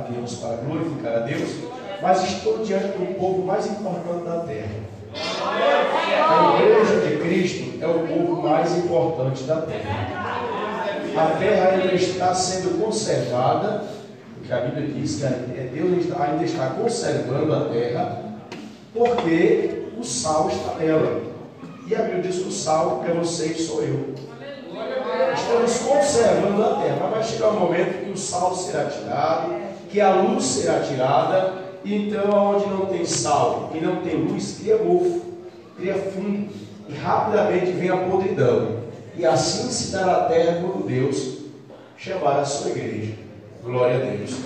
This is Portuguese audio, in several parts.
viemos para glorificar a Deus, mas estou diante do povo mais importante da terra. A igreja de Cristo é o povo mais importante da terra. A terra ainda está sendo conservada, porque a Bíblia diz que Deus ainda está conservando a terra, porque o sal está nela. E a Bíblia diz que o sal é você e sou eu. Estamos conservando a terra, mas vai chegar um momento que o sal será tirado, que a luz será tirada, e então onde não tem sal e não tem luz, cria mofo, cria fungo, e rapidamente vem a podridão. E assim se dará a terra quando Deus chamar a sua igreja. Glória a Deus.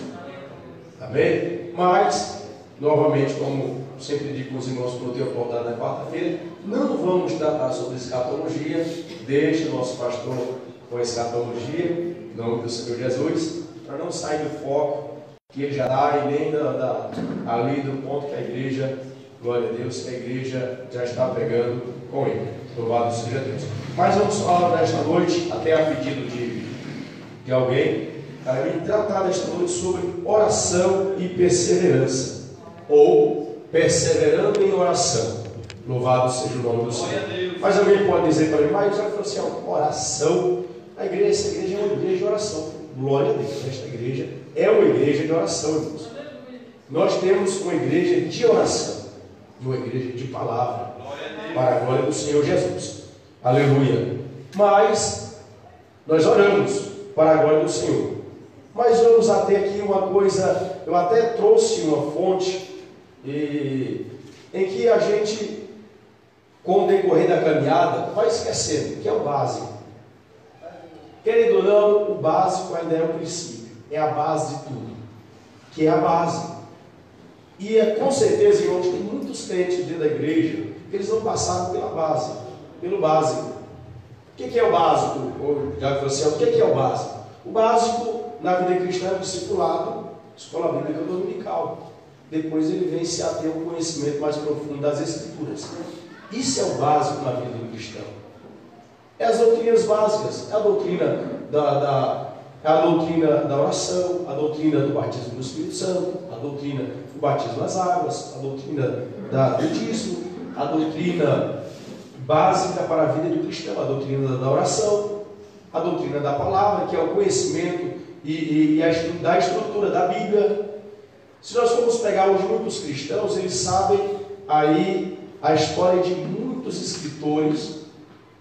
Amém? Mas, novamente, como sempre digo aos irmãos quando eu tenho oportunidade na quarta-feira, não vamos tratar sobre escatologia. Deixa o nosso pastor com a escatologia, em nome do Senhor Jesus, para não sair do foco que ele já dá e nem ali do ponto que a igreja, glória a Deus, que a igreja já está pegando com ele. Louvado seja Deus. Mas vamos falar nesta noite, até a pedido de alguém, para mim tratar nesta noite sobre oração e perseverança, ou perseverando em oração. Louvado seja o nome do Senhor. Mas alguém pode dizer para mim, mas já falou assim, oração, essa igreja é uma igreja de oração. Glória a Deus, esta igreja é uma igreja de oração, irmãos. Nós temos uma igreja de oração, uma igreja de palavra, para a glória do Senhor Jesus. Aleluia. Mas nós oramos para a glória do Senhor. Mas vamos até aqui uma coisa, eu até trouxe uma fonte em que a gente, com o decorrer da caminhada, vai esquecendo, que é o básico. Querendo ou não, o básico ainda é o princípio, é a base de tudo, que é a base. E é com certeza, irmãos, tem muitos crentes dentro da igreja que eles não passaram pela base, pelo básico. O que é o básico? Já que você, o que é o básico? O básico na vida cristã é o discipulado, escola bíblica dominical. Depois ele vem se ater ao conhecimento mais profundo das Escrituras. Isso é o básico na vida do cristão. É as doutrinas básicas, a doutrina da oração, a doutrina do batismo do Espírito Santo, a doutrina do batismo nas águas, a doutrina do dízimo, a doutrina básica para a vida do cristão, a doutrina da oração, a doutrina da palavra, que é o conhecimento e da estrutura da Bíblia. Se nós formos pegar hoje muitos cristãos, eles sabem aí a história de muitos escritores,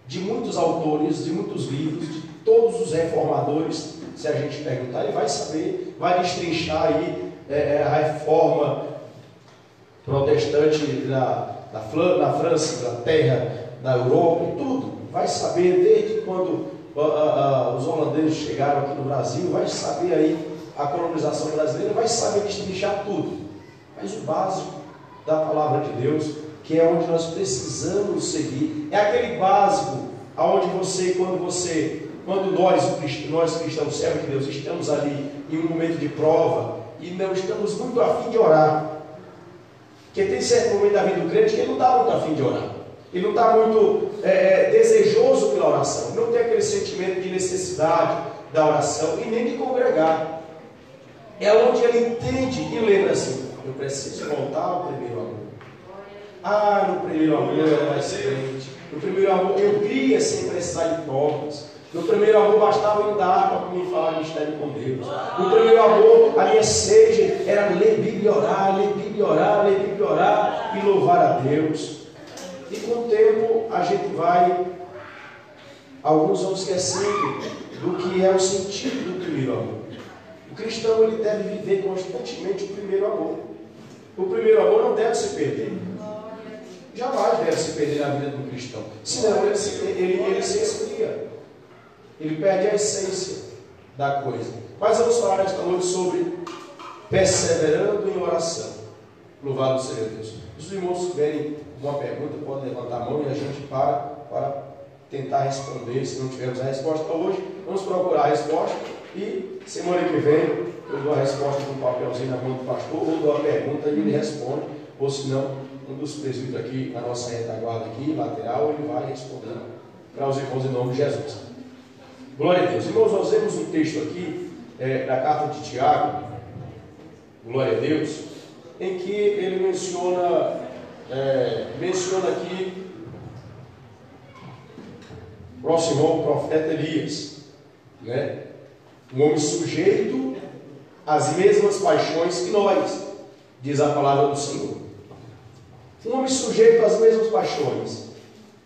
de muitos autores, de muitos livros, de todos os reformadores. Se a gente perguntar, ele vai saber, vai destrinchar aí a reforma protestante na França, na Inglaterra, na Europa, tudo. Vai saber desde quando os holandeses chegaram aqui no Brasil, vai saber aí a colonização brasileira, vai saber destrinchar tudo. Mas o básico da palavra de Deus, que é onde nós precisamos seguir, é aquele básico aonde quando nós cristãos, servos de Deus, estamos ali em um momento de prova e não estamos muito afim de orar. Porque tem certo momento da vida do crente que ele não está muito afim de orar. Ele não está muito desejoso pela oração. Ele não tem aquele sentimento de necessidade da oração e nem de congregar. É onde ele entende e lembra assim, eu preciso voltar ao primeiro amor. No primeiro amor eu era mais crente. No primeiro amor eu cria sem precisar de provas. No primeiro amor bastava eu dar para me falar mistério com Deus. No primeiro amor a minha sede era ler Bíblia, orar, ler Bíblia, orar, ler Bíblia, orar e louvar a Deus. E com o tempo a gente alguns vão esquecendo do que é o sentido do primeiro amor. O cristão ele deve viver constantemente o primeiro amor. O primeiro amor não deve se perder. Jamais deve se perder na vida do cristão. Senão ele se esfria. Ele perde a essência da coisa. Mas vamos falar esta noite sobre perseverando em oração. Louvado seja Deus. Os irmãos tiverem uma pergunta, podem levantar a mão e a gente para tentar responder. Se não tivermos a resposta hoje, vamos procurar a resposta. E semana que vem eu dou a resposta com um papelzinho na mão do pastor, ou dou a pergunta e ele responde, ou se não, um dos presbíteros aqui na nossa retaguarda aqui, lateral, ele vai responder para os irmãos em nome de Jesus. Glória a Deus. Irmãos, nós vemos um texto aqui da carta de Tiago, glória a Deus, em que ele menciona aqui próximo ao profeta Elias, né? Um homem sujeito às mesmas paixões que nós, diz a palavra do Senhor. Um homem sujeito às mesmas paixões,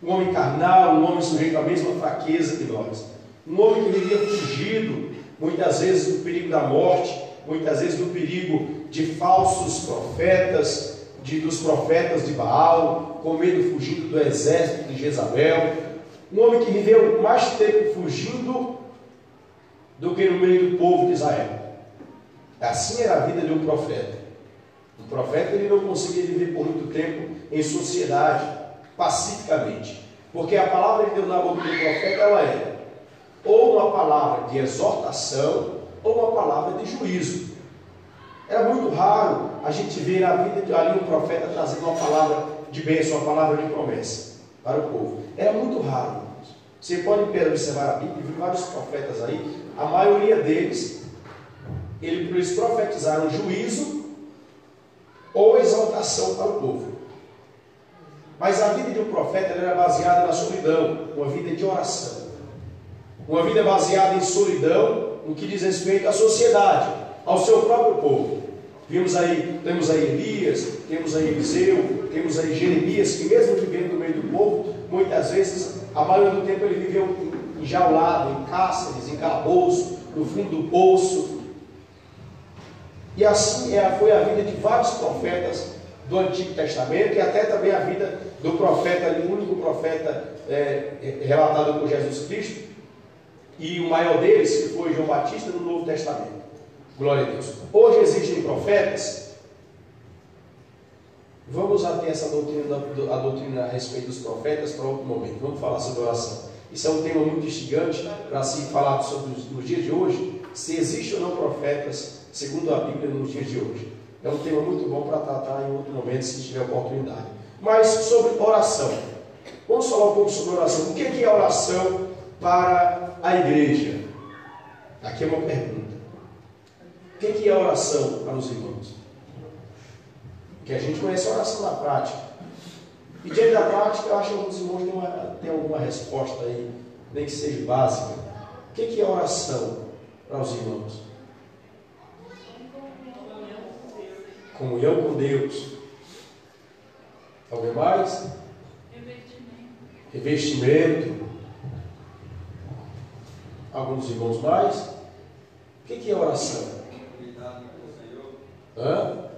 um homem carnal, um homem sujeito à mesma fraqueza que nós, um homem que vivia fugido, muitas vezes do perigo da morte, muitas vezes do perigo de falsos profetas, dos profetas de Baal, com medo fugindo do exército de Jezabel, um homem que viveu mais tempo fugindo do que no meio do povo de Israel. Assim era a vida de um profeta. Um profeta, ele não conseguia viver por muito tempo em sociedade, pacificamente, porque a palavra de Deus na boca do profeta, ela é ou uma palavra de exortação ou uma palavra de juízo. Era muito raro a gente ver a vida ali um profeta trazendo uma palavra de bênção, uma palavra de promessa para o povo. Era muito raro. Você pode observar a Bíblia, viu vários profetas aí, a maioria deles, eles profetizaram juízo ou exaltação para o povo. Mas a vida de um profeta era baseada na solidão, uma vida de oração. Uma vida baseada em solidão, no que diz respeito à sociedade, ao seu próprio povo. Temos aí Elias, temos aí Eliseu, temos aí Jeremias, que mesmo vivendo no meio do povo, muitas vezes, a maioria do tempo ele viveu enjaulado, em cárceres, em calabouço, no fundo do poço. E assim foi a vida de vários profetas do Antigo Testamento, e até também a vida do profeta, o único profeta relatado por Jesus Cristo, e o maior deles, que foi João Batista, no Novo Testamento. Glória a Deus. Hoje existem profetas. Vamos até essa doutrina, a doutrina a respeito dos profetas para outro momento. Vamos falar sobre oração. Isso é um tema muito instigante para se falar sobre nos dias de hoje, se existe ou não profetas, segundo a Bíblia, nos dias de hoje. É um tema muito bom para tratar em outro momento, se tiver oportunidade. Mas sobre oração. Vamos falar um pouco sobre oração. O que é oração para a igreja? Aqui é uma pergunta. O que é oração para os irmãos? Porque a gente conhece a oração na prática. E diante da prática, eu acho que alguns irmãos têm alguma resposta aí, nem que seja básica. O que é oração para os irmãos? Comunhão com Deus. Alguém mais? Revestimento. Alguns irmãos mais? O que é oração? Hã?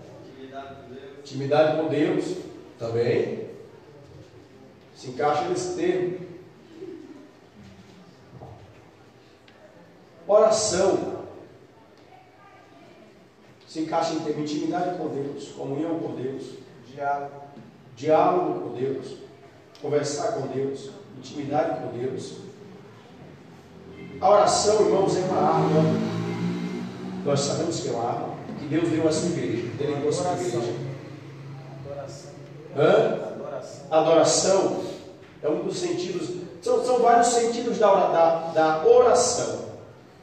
Intimidade com Deus. Também. Se encaixa nesse termo. Oração se encaixa em termos de intimidade com Deus, comunhão com Deus, diálogo com Deus, conversar com Deus, intimidade com Deus. A oração, irmãos, é uma arma. Nós sabemos que é uma arma que Deus deu a sua igreja. Delegou a sua igreja. Adoração é um dos sentidos. São vários sentidos da oração.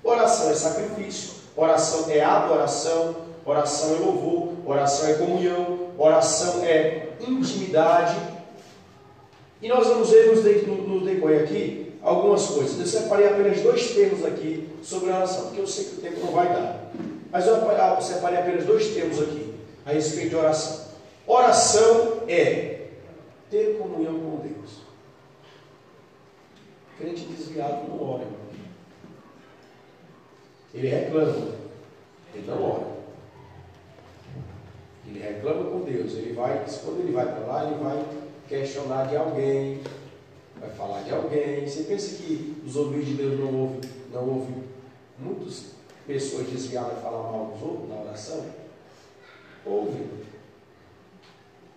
Oração é sacrifício, oração é adoração, oração é louvor, oração é comunhão, oração é intimidade. E nós vamos ver no decorrer aqui algumas coisas. Eu separei apenas 2 termos aqui sobre a oração, porque eu sei que o tempo não vai dar. Mas eu separei apenas 2 termos aqui a respeito de oração. Oração é ter comunhão com Deus. Crente desviado não ora. Ele reclama, ele não ora. Ele reclama com Deus. Quando ele vai para lá, ele vai questionar de alguém, vai falar de alguém. Você pensa que os ouvidos de Deus não ouvem muitas pessoas desviadas falar mal dos outros na oração? Ouve.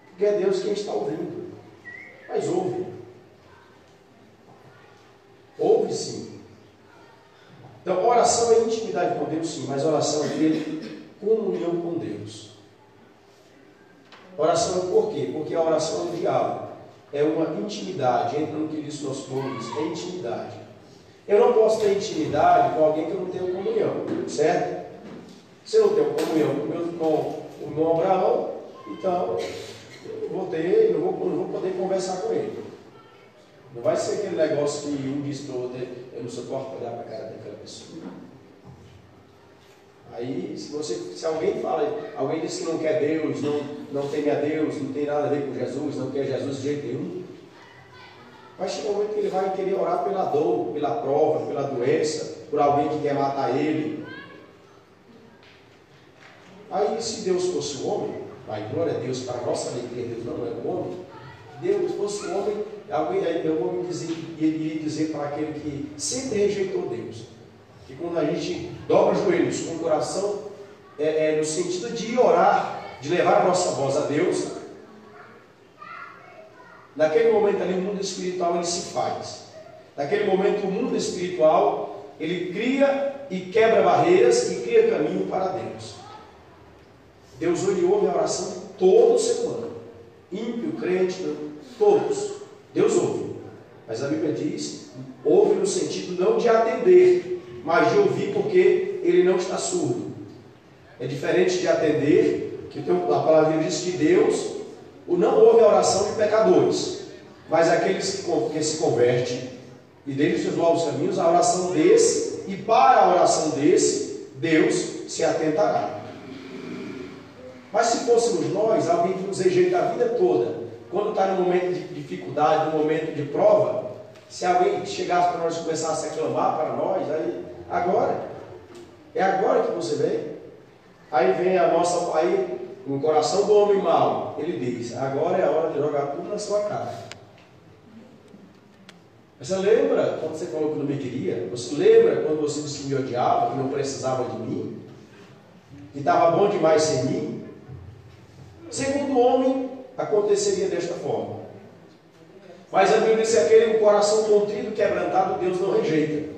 Porque é Deus quem está ouvindo. Mas ouve. Ouve sim. Então, oração é intimidade com Deus, sim, mas oração é ter comunhão com Deus. Oração é por quê? Porque a oração é um diálogo, é uma intimidade, entra no que diz nosso povo, é intimidade. Eu não posso ter intimidade com alguém que eu não tenho comunhão, certo? Se eu não tenho comunhão com o irmão Abraão, então eu não vou poder conversar com ele. Não vai ser aquele negócio que um diz para o outro, eu não suporto olhar para a cara daquela pessoa. Aí, se alguém diz que não quer Deus, não teme a Deus, não tem nada a ver com Jesus, não quer Jesus de jeito nenhum, vai chegar um momento que ele vai querer orar pela dor, pela prova, pela doença, por alguém que quer matar ele. Aí, se Deus fosse o homem, glória a Deus, para a nossa alegria, Deus não é o homem. Deus fosse o homem, eu vou iria dizer para aquele que sempre rejeitou Deus, que quando a gente dobra os joelhos com o coração, no sentido de orar, de levar a nossa voz a Deus, naquele momento ali o mundo espiritual ele se faz. Naquele momento o mundo espiritual ele cria e quebra barreiras e cria caminho para Deus. Deus ouve a oração de todo ser humano, ímpio, crente, todos. Deus ouve, mas a Bíblia diz, ouve no sentido não de atender, mas de ouvir, porque ele não está surdo. É diferente de atender, que a palavra diz que Deus não ouve a oração de pecadores, mas aqueles que se convertem e deixam seus novos caminhos, a oração desse, e para a oração desse, Deus se atentará. Mas se fôssemos nós, alguém que nos rejeita a vida toda, quando está num momento de dificuldade, num momento de prova, se alguém chegasse para nós e começasse a clamar para nós, aí, é agora que você vem. Aí vem no coração do homem mau, ele diz, agora é a hora de jogar tudo na sua cara. Você lembra quando você falou que não me queria? Você lembra quando você disse que me odiava, que não precisava de mim? Que estava bom demais sem mim? Segundo o homem, aconteceria desta forma. Mas a Bíblia diz que aquele coração contrito e quebrantado, Deus não rejeita.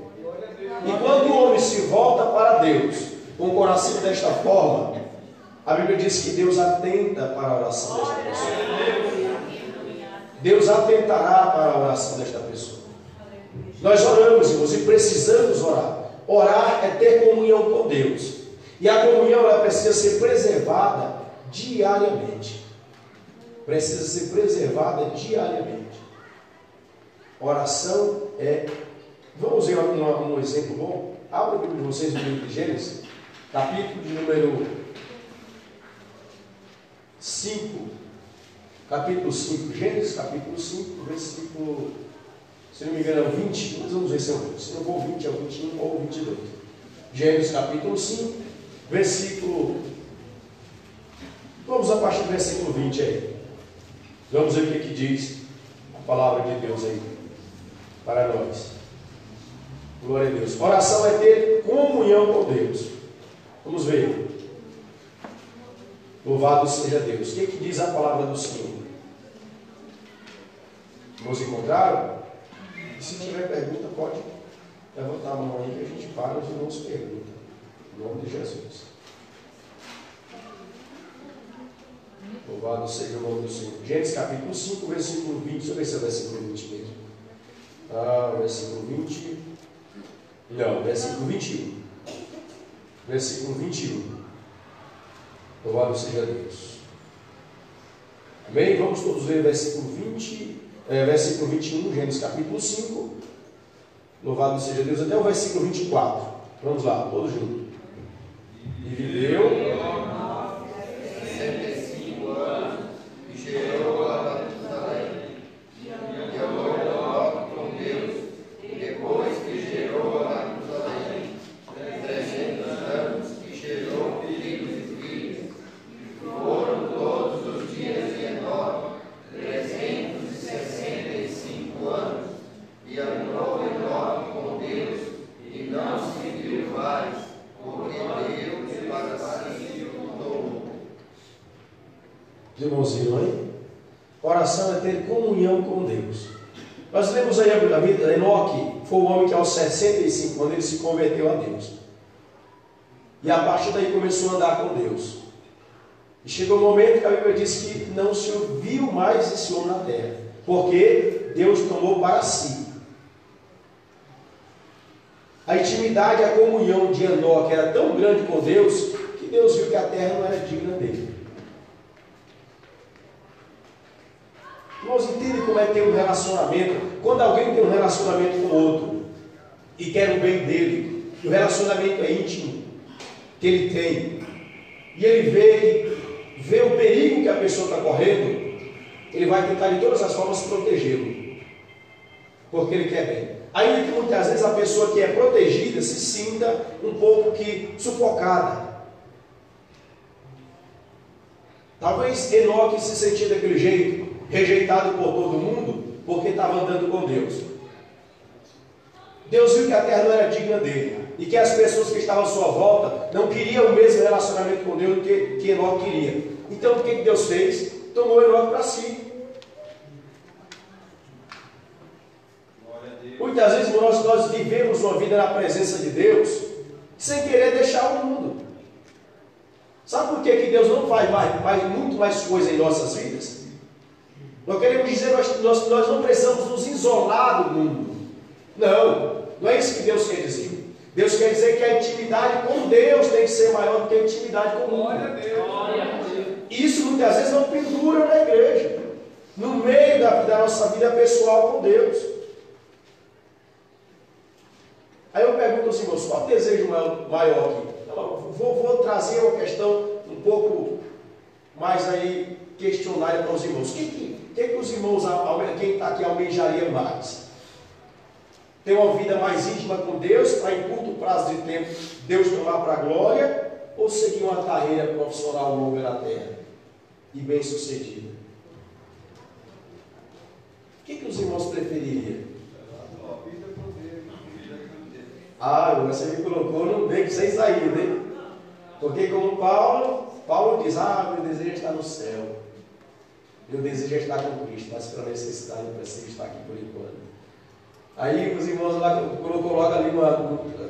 E quando o homem se volta para Deus, com o coração desta forma, a Bíblia diz que Deus atenta para a oração desta pessoa. Deus atentará para a oração desta pessoa. Nós oramos, irmãos, e precisamos orar. Orar é ter comunhão com Deus. E a comunhão ela precisa ser preservada diariamente. Precisa ser preservada diariamente. Oração é... Vamos ver um exemplo bom? Abra a Bíblia de vocês no livro de Gênesis, capítulo de número 5. Capítulo 5. Gênesis, capítulo 5, versículo... Se não me engano é o 20, mas vamos ver se é o 20. Se não for o 20, é o 21 ou o 22. Gênesis, capítulo 5, versículo... Vamos a partir do versículo 20 aí. Vamos ver o que diz a palavra de Deus aí para nós. Glória a Deus. Oração é ter comunhão com Deus. Vamos ver. Louvado seja Deus. O que diz a palavra do Senhor? Nos encontraram? E se tiver pergunta, pode levantar a mão aí que a gente para e os irmãos perguntam. Em nome de Jesus. Louvado seja o nome do Senhor. Gênesis capítulo 5, versículo 20. Deixa eu ver se é o versículo 20 mesmo. Versículo 20. Não, versículo 21. Versículo 21. Louvado seja Deus. Amém? Vamos todos ler versículo 20. Versículo 21, Gênesis capítulo 5. Louvado seja Deus, até o versículo 24. Vamos lá, todos juntos. E viveu 65 anos e gerou a Matusalém. E andou com Deus, e depois que gerou a Matusalém, 300 anos e gerou filhos e filhas. Foram todos os dias de Enoque 365 anos, e andou Enoque com Deus, e não se viu mais, porque Deus para si o tomou. Irmãos, viram aí? Oração é ter comunhão com Deus. Nós lemos aí a vida. Enoque foi o homem que aos 65 anos ele se converteu a Deus. E a partir daí começou a andar com Deus. E chegou um momento que a Bíblia diz que não se ouviu mais esse homem na terra, porque Deus tomou para si. A intimidade, a comunhão de Enoque era tão grande com Deus, que Deus viu que a terra não era digna dele. Nós entendemos como é ter um relacionamento. Quando alguém tem um relacionamento com o outro e quer o bem dele, o relacionamento é íntimo que ele tem, e ele vê o perigo que a pessoa está correndo, ele vai tentar de todas as formas protegê-lo, porque ele quer bem. Ainda que muitas vezes a pessoa que é protegida se sinta um pouco que sufocada. Talvez Enoque se sentia daquele jeito, rejeitado por todo mundo, porque estava andando com Deus. Deus viu que a terra não era digna dele, e que as pessoas que estavam à sua volta não queriam o mesmo relacionamento com Deus que Enoque queria. Então o que Deus fez? Tomou Enoque para si. Muitas vezes nós vivemos uma vida na presença de Deus sem querer deixar o mundo. Sabe por que Deus não faz muito mais coisa em nossas vidas? Nós queremos dizer que nós não precisamos nos isolar do mundo. Não é isso que Deus quer dizer. Deus quer dizer que a intimidade com Deus tem que ser maior do que a intimidade com o mundo. Isso muitas vezes não pendura na igreja, no meio da nossa vida pessoal com Deus. Aí eu pergunto aos irmãos, qual o desejo maior aqui? Vou trazer uma questão um pouco mais aí questionária para os irmãos. O que os irmãos, quem está aqui, almejaria mais? Ter uma vida mais íntima com Deus, para em curto prazo de tempo Deus tomar para a glória, ou seguir uma carreira profissional longa na terra e bem sucedida? O que os irmãos prefeririam? Você me colocou no beco sem saída, hein? Porque como Paulo diz, meu desejo é estar no céu. Meu desejo é estar com Cristo, mas para necessidade eu preciso estar aqui por enquanto. Aí os irmãos lá colocou logo ali,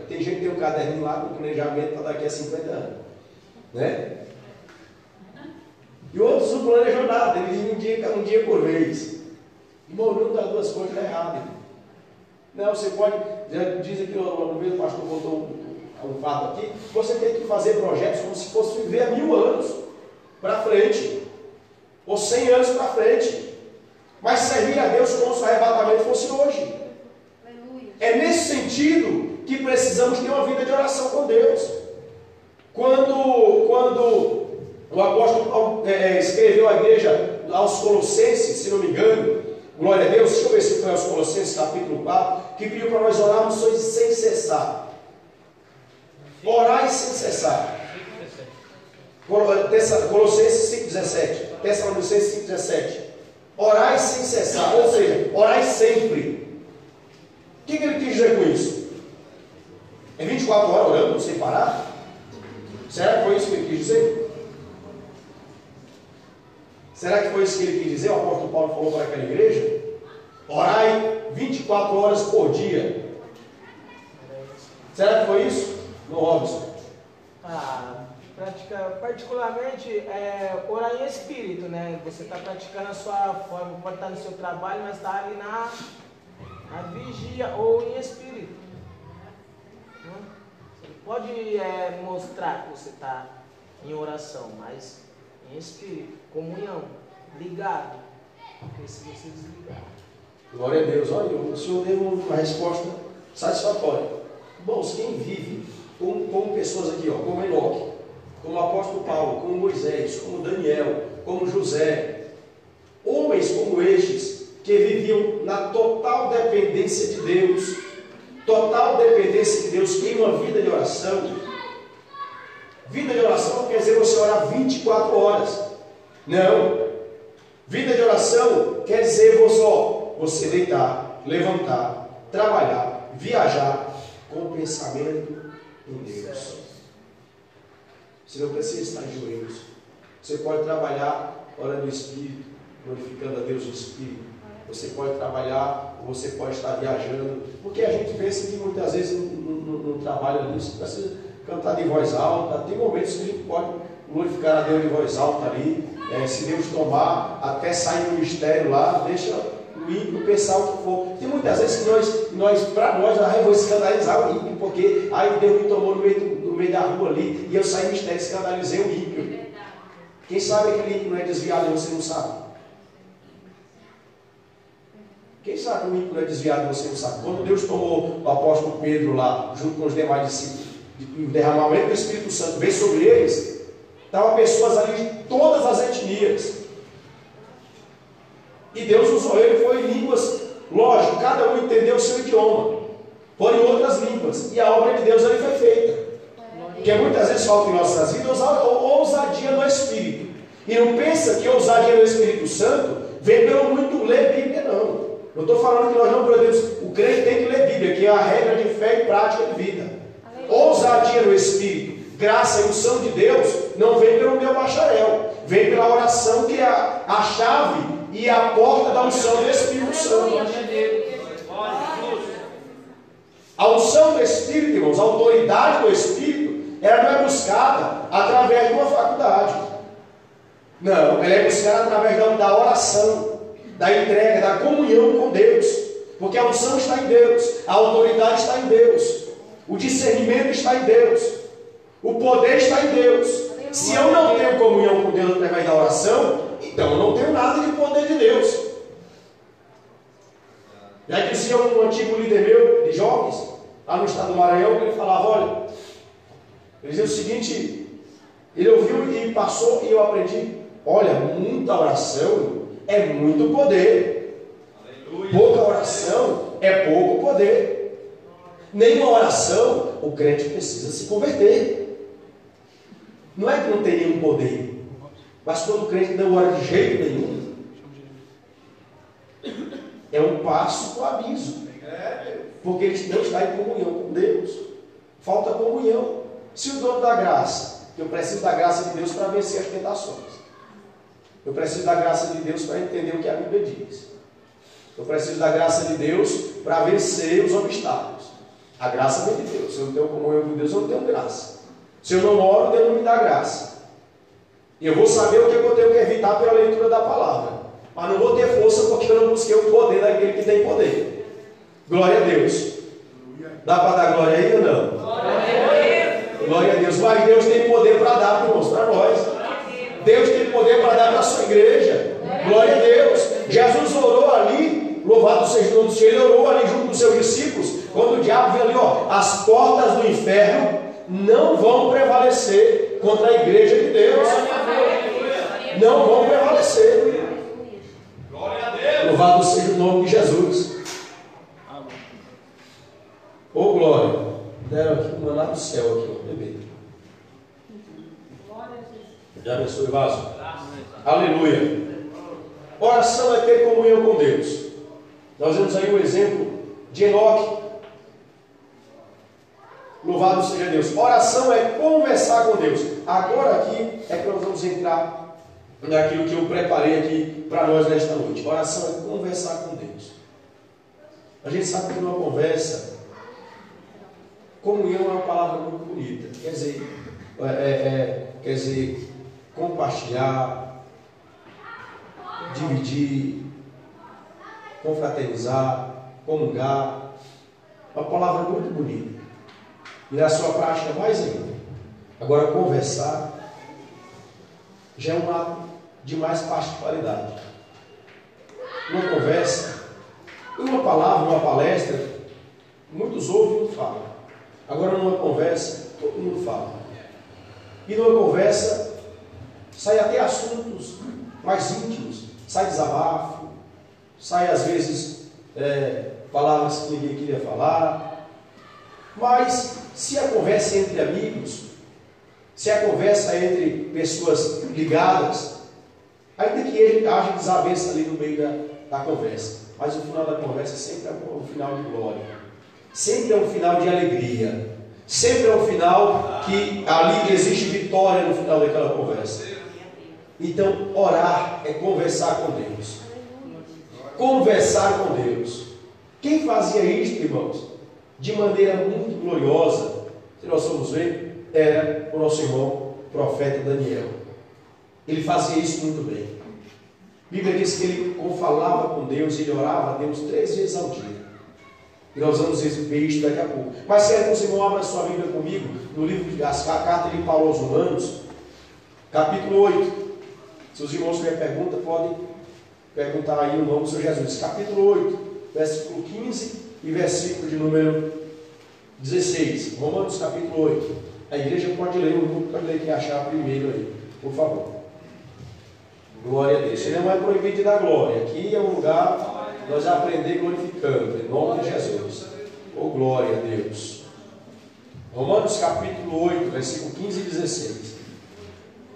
tem gente que tem um caderninho lá com planejamento para daqui a 50 anos. Né? E outros não planejam nada, eles vivem um dia por vez. Irmão, não das duas coisas está errado. Não, você pode, diz aqui no meio, o pastor contou um fato aqui, você tem que fazer projetos como se fosse viver há 1000 anos para frente, ou 100 anos para frente, mas servir a Deus como se o arrebatamento fosse hoje. Aleluia. É nesse sentido que precisamos ter uma vida de oração com Deus. Quando o apóstolo Paulo escreveu à igreja, aos Colossenses, se não me engano, glória a Deus, deixa eu ver se foi aos Colossenses capítulo 4, que pediu para nós orarmos sem cessar. Orai sem cessar. Colossenses 5,17. Tessalonicenses 5,17. Orai sem cessar, ou seja, orai sempre. O que ele quis dizer com isso? É 24 horas orando sem parar? Será que foi isso que ele quis dizer? Será que foi isso que ele quis dizer? O apóstolo Paulo falou para aquela igreja? Orai 24 horas por dia. Será que foi isso? No Robson? Particularmente, orar em espírito, né? Você está praticando a sua forma, pode estar no seu trabalho, mas está ali na vigia ou em espírito. Né? Você pode mostrar que você está em oração, mas em espírito, comunhão, ligado, porque se você desligar. Glória a Deus. Olha, o Senhor deu uma resposta satisfatória. Irmãos, quem vive como pessoas aqui, como Enoque, como o apóstolo Paulo, como Moisés, como Daniel, como José, homens como estes, que viviam na total dependência de Deus, em uma vida de oração. Vida de oração não quer dizer você orar 24 horas. Não. Vida de oração quer dizer você deitar, levantar, trabalhar, viajar com o pensamento em Deus. Você não precisa estar em joelhos. Você pode trabalhar orando no Espírito, glorificando a Deus no Espírito. Você pode trabalhar, ou você pode estar viajando. Porque a gente pensa que muitas vezes no trabalho nisso, precisa cantar de voz alta. Tem momentos que a gente pode glorificar a Deus de voz alta ali. Se Deus tomar, até sair do mistério lá, deixa o ímpio pensar o que for. Tem muitas vezes que nós para nós, vou escandalizar o ímpio, porque aí Deus me tomou no meio meio da rua ali, e eu saí mistério, escandalizei o ímpio. Quem sabe aquele ímpio não é desviado e você não sabe? Quem sabe o ímpio não é desviado e você não sabe? Quando Deus tomou o apóstolo Pedro lá, junto com os demais discípulos, e o derramamento do Espírito Santo veio sobre eles, estavam pessoas ali de todas as etnias. E Deus usou ele, foi em línguas, lógico, cada um entendeu o seu idioma, foram em outras línguas, e a obra de Deus ali foi feita. Porque muitas vezes falta em nossas vidas ousadia no Espírito. E não pensa que ousadia no Espírito Santo vem pelo muito ler Bíblia, não. Eu estou falando que nós não podemos, o crente tem que ler Bíblia, que é a regra de fé e prática de vida. Ousadia no Espírito, graça e unção de Deus, não vem pelo meu bacharel, vem pela oração, que é a chave e a porta da unção do Espírito Santo. A unção do Espírito, irmãos, a autoridade do Espírito, ela não é buscada através de uma faculdade. Não, ela é buscada através da oração, da entrega, da comunhão com Deus. Porque a unção está em Deus, a autoridade está em Deus, o discernimento está em Deus, o poder está em Deus. Se eu não tenho comunhão com Deus através da oração, então eu não tenho nada de poder de Deus. Já dizia um antigo líder meu de jovens, lá no estado do Maranhão, que ele falava, olha, ele dizia o seguinte, ele ouviu e passou e eu aprendi, olha, muita oração é muito poder. Pouca oração é pouco poder. Nenhuma oração, o crente precisa se converter. Não é que não tem nenhum poder, mas quando o crente não ora de jeito nenhum, é um passo para o abismo. Porque ele não está em comunhão com Deus. Falta comunhão. Se o dono da graça, eu preciso da graça de Deus para vencer as tentações. Eu preciso da graça de Deus para entender o que a Bíblia diz. Eu preciso da graça de Deus para vencer os obstáculos. A graça vem de Deus. Se eu não tenho comunhão com Deus, eu não tenho graça. Se eu não oro, Deus não me dá graça. E eu vou saber o que eu tenho que evitar pela leitura da palavra. Mas não vou ter força porque eu não busquei o poder daquele que tem poder. Glória a Deus. Dá para dar glória aí ou não? Glória a Deus. Mas Deus tem poder para dar, irmãos, para nós. Deus tem poder para dar para a sua igreja. Glória a Deus. Jesus orou ali, louvado seja o nome do Senhor, ele orou ali junto com os seus discípulos, quando o diabo veio ali, as portas do inferno não vão prevalecer contra a igreja de Deus. Não vão prevalecer. Glória a Deus. Louvado seja o nome de Jesus. Ô glória. Deram aqui uma lá do céu, aqui, ó, bebê. Já abençoe o vaso. Aleluia. Oração é ter comunhão com Deus. Nós vemos aí o exemplo de Enoque. Louvado seja Deus. Oração é conversar com Deus. Agora aqui é que nós vamos entrar naquilo que eu preparei aqui para nós nesta noite. Oração é conversar com Deus. A gente sabe que numa conversa, comunhão é uma palavra muito bonita. Quer dizer, compartilhar, dividir, confraternizar, comungar. Uma palavra muito bonita. E na sua prática mais ainda. Agora, conversar já é um ato de mais particularidade. Uma conversa, uma palavra, uma palestra, muitos ouvem e não falam. Agora, numa conversa, todo mundo fala. E numa conversa, sai até assuntos mais íntimos, sai desabafo, sai às vezes palavras que ninguém queria falar. Mas se a conversa é entre amigos, se a conversa é entre pessoas ligadas, ainda que haja desavença ali no meio da conversa, mas o final da conversa sempre é um final de glória, sempre é um final de alegria, sempre é um final que ali existe vitória no final daquela conversa. Então, orar é conversar com Deus. Conversar com Deus. Quem fazia isto, irmãos, de maneira muito gloriosa, se nós formos ver, era o nosso irmão profeta Daniel. Ele fazia isso muito bem. A Bíblia diz que ele, como falava com Deus, ele orava a Deus 3 vezes ao dia. E nós vamos ver isso daqui a pouco. Mas quero que o irmão abra sua Bíblia comigo, no livro de a carta de Paulo aos Romanos, capítulo 8. Se os irmãos tiverem pergunta, podem perguntar aí o nome do Senhor Jesus. Capítulo 8, versículo 15 e versículo de número 16. Romanos capítulo 8. A igreja pode ler, o grupo pode ler quem achar primeiro aí, por favor. Glória a Deus. Ele não é proibido de dar glória. Aqui é um lugar nós aprender glorificando, em nome de Jesus. Oh, glória a Deus. Romanos capítulo 8, versículo 15 e 16.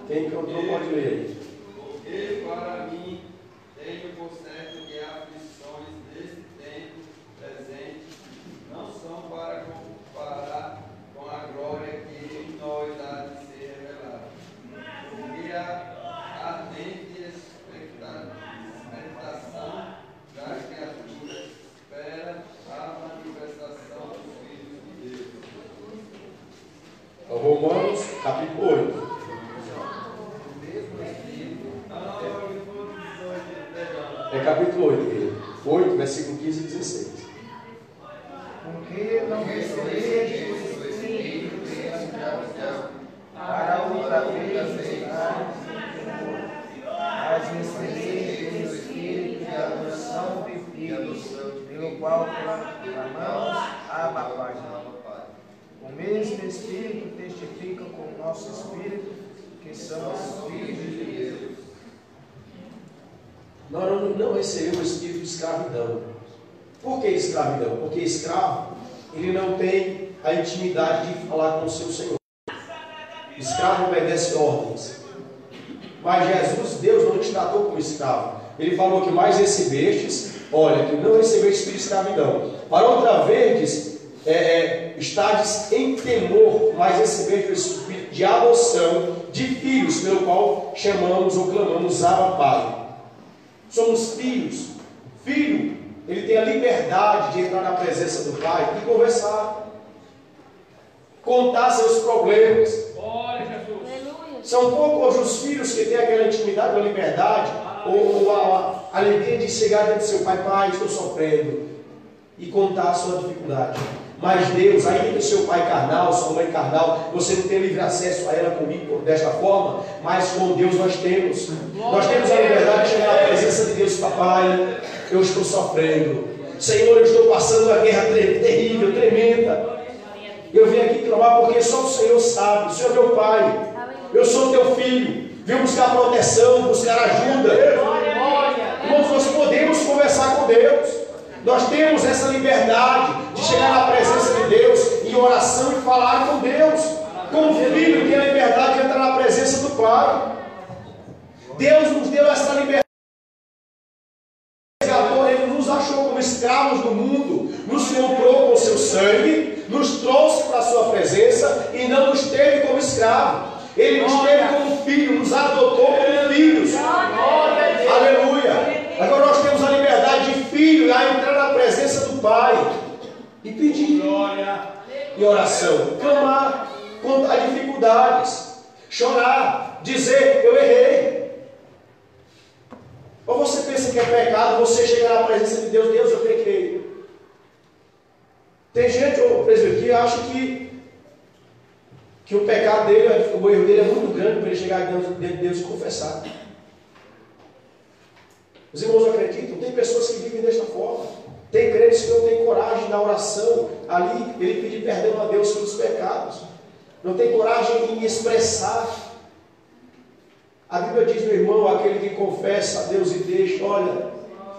Quem encontrou pode ler aí. Porque para mim tenho por certo que as aflições desse tempo presente não são para comparar com a glória que em nós há de ser revelada. Porque a ardente expectação das criaturas espera a manifestação dos filhos de Deus. Romanos capítulo 8. É capítulo 8, querido. 8, versículo 15 e 16. Porque não recebeis o Espírito de escravidão para outra vez mas recebeis o Espírito de adoção de filhos, pelo qual clamamos Abba Pai. O mesmo Espírito testifica com o nosso Espírito que somos filhos de Deus. Nós não recebemos o espírito de escravidão. Por que escravidão? Porque escravo, ele não tem a intimidade de falar com o seu Senhor. Escravo obedece ordens. Mas Jesus, Deus não te tratou como escravo. Ele falou que mais recebestes, olha, que não recebeste espírito de escravidão. Para outra vez, estades em temor, mas recebeste o espírito de adoção de filhos, pelo qual chamamos ou clamamos Abba Pai. Somos filhos. Filho, ele tem a liberdade de entrar na presença do Pai e conversar, contar seus problemas. São poucos os filhos que têm aquela intimidade, a liberdade, ou a alegria de chegar diante do seu pai: pai, estou sofrendo, e contar a sua dificuldade. Mas Deus, ainda que o seu pai carnal, sua mãe carnal, você não tem livre acesso a ela comigo desta forma, mas com Deus nós temos. Nós temos a liberdade de chegar na presença de Deus: papai, eu estou sofrendo. Senhor, eu estou passando uma guerra terrível, tremenda. Eu vim aqui clamar porque só o Senhor sabe. O Senhor é meu pai. Eu sou teu filho. Vim buscar proteção, buscar ajuda. Irmãos, nós podemos conversar com Deus. Nós temos essa liberdade de chegar na presença de Deus em oração e falar com Deus. Como filho tem a liberdade de entrar na presença do Pai. Deus nos deu essa liberdade. Ele nos achou como escravos do mundo, nos comprou com o seu sangue, nos trouxe para a sua presença e não nos teve como escravo. Ele nos teve como filho, nos adotou como filhos. Aleluia. Agora nós temos a liberdade de filho a entrar na presença do Pai e pedir em oração, clamar, contar dificuldades, chorar, dizer: eu errei. Ou você pensa que é pecado você chegar na presença de Deus: Deus, eu pequei. Tem gente, o presbítero, que acha que o pecado dele, o erro dele é muito grande para ele chegar diante de Deus e confessar. Os irmãos acreditam? Tem pessoas que vivem desta forma. Tem crentes que não têm coragem na oração ali, ele pedir perdão a Deus pelos pecados. Não tem coragem em expressar. A Bíblia diz, meu irmão, aquele que confessa a Deus e deixa, olha,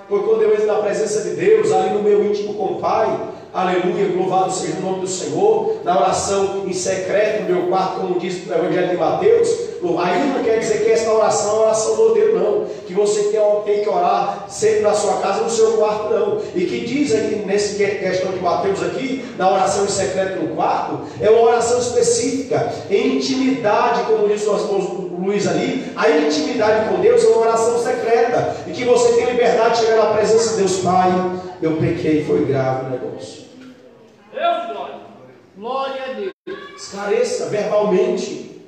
foi quando eu entro na presença de Deus, ali no meu íntimo com o Pai, aleluia, louvado seja o nome do Senhor, na oração em secreto, no meu quarto, como diz o Evangelho de Mateus, aí não quer dizer que essa oração é uma oração do Deus, não, que você tem que orar sempre na sua casa, no seu quarto, não, e que diz aqui, nessa questão de Mateus aqui, na oração em secreto no quarto, é uma oração específica, em intimidade, como diz o nosso Luiz ali, a intimidade com Deus é uma oração secreta, e que você tem liberdade de chegar na presença de Deus. Pai, eu pequei, foi grave o negócio. Deus, glória. Glória a Deus. Esclareça verbalmente.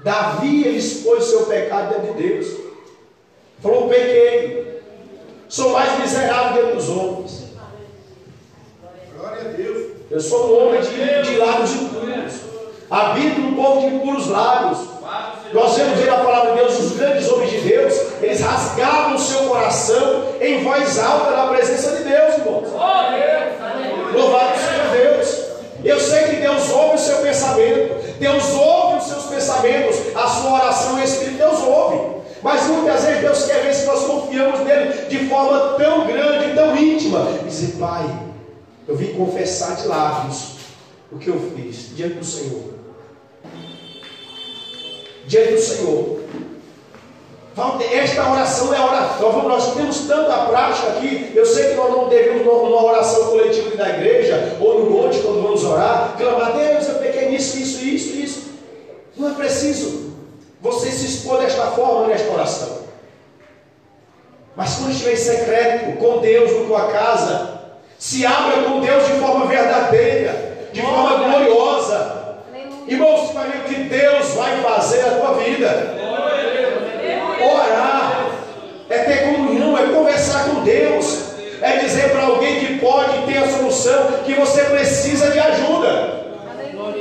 Davi, ele expôs o seu pecado diante de Deus. Falou: pequei, sou mais miserável dentre os homens. Eu sou um homem de lábios impuros. Habito no povo de impuros lábios. Nós vemos ver a palavra de Deus, os grandes homens de Deus, eles rasgavam o seu coração em voz alta na presença de Deus, irmãos. Louvado seja Deus. Eu sei que Deus ouve o seu pensamento, Deus ouve os seus pensamentos, a sua oração em espírito, Deus ouve. Mas muitas vezes Deus quer ver se nós confiamos nele de forma tão grande, tão íntima. E dizer: Pai, eu vim confessar de lábios o que eu fiz diante do Senhor. Diante do Senhor. Esta oração é a oração. Nós temos tanta prática aqui. Eu sei que nós não devemos, numa oração coletiva da igreja, ou no monte, quando vamos orar, clamar: Deus, eu pequei nisso, isso. Não é preciso você se expor desta forma nesta oração. Mas quando estiver em secreto com Deus na tua casa, se abra com Deus de forma verdadeira, de forma gloriosa. Irmão, você vai ver o que Deus vai fazer na tua vida. Orar é ter comunhão, é conversar com Deus, é dizer para alguém que pode ter a solução, que você precisa de ajuda.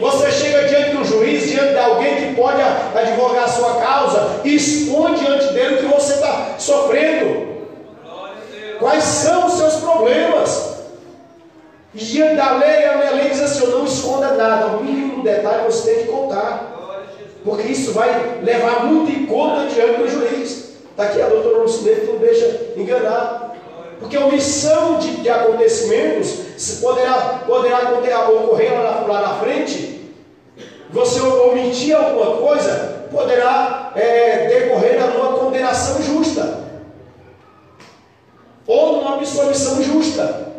Você chega diante do juiz, diante de alguém que pode advogar a sua causa, e expõe diante dele o que você está sofrendo. Quais são os seus problemas? E diante da lei, a lei diz assim: não esconda nada, o mínimo detalhe você tem que contar. Porque isso vai levar muito em conta diante do juiz. Está aqui a doutora Lucimento, não deixa enganar. Porque a omissão de acontecimentos poderá ocorrer lá na frente. Você omitir alguma coisa, poderá decorrer numa condenação justa. Ou numa omissão justa.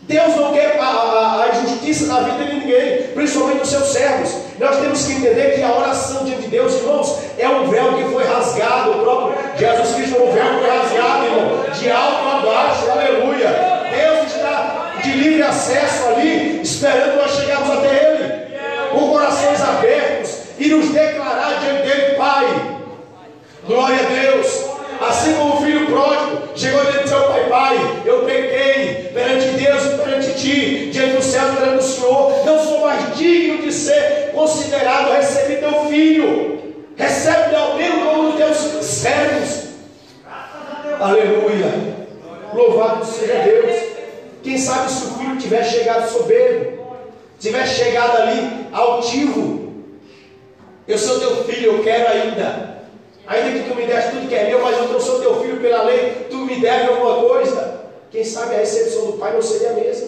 Deus não quer a injustiça na vida de ninguém, principalmente dos seus servos. Nós temos que entender que a oração diante de Deus, irmãos, é um véu que foi rasgado. O próprio Jesus Cristo, o véu foi rasgado, irmão, de alto a baixo, aleluia. Deus está de livre acesso ali, esperando nós chegarmos até Ele, com corações abertos, e nos declarar diante dele: Pai, glória a Deus. Assim como o filho pródigo chegou diante do seu pai: Pai, eu pequei perante Deus e perante ti, diante do céu e perante o Senhor, não sou mais digno de ser considerado. Recebe teu filho, recebe-me ao menos como um dos teus servos. Aleluia, louvado seja Deus. Quem sabe se o filho tiver chegado soberbo, tiver chegado ali altivo: eu sou teu filho, eu quero ainda que tu me deste tudo que é meu, mas eu não sou teu filho pela lei, tu me deve alguma coisa. Quem sabe a recepção do pai não seria a mesma.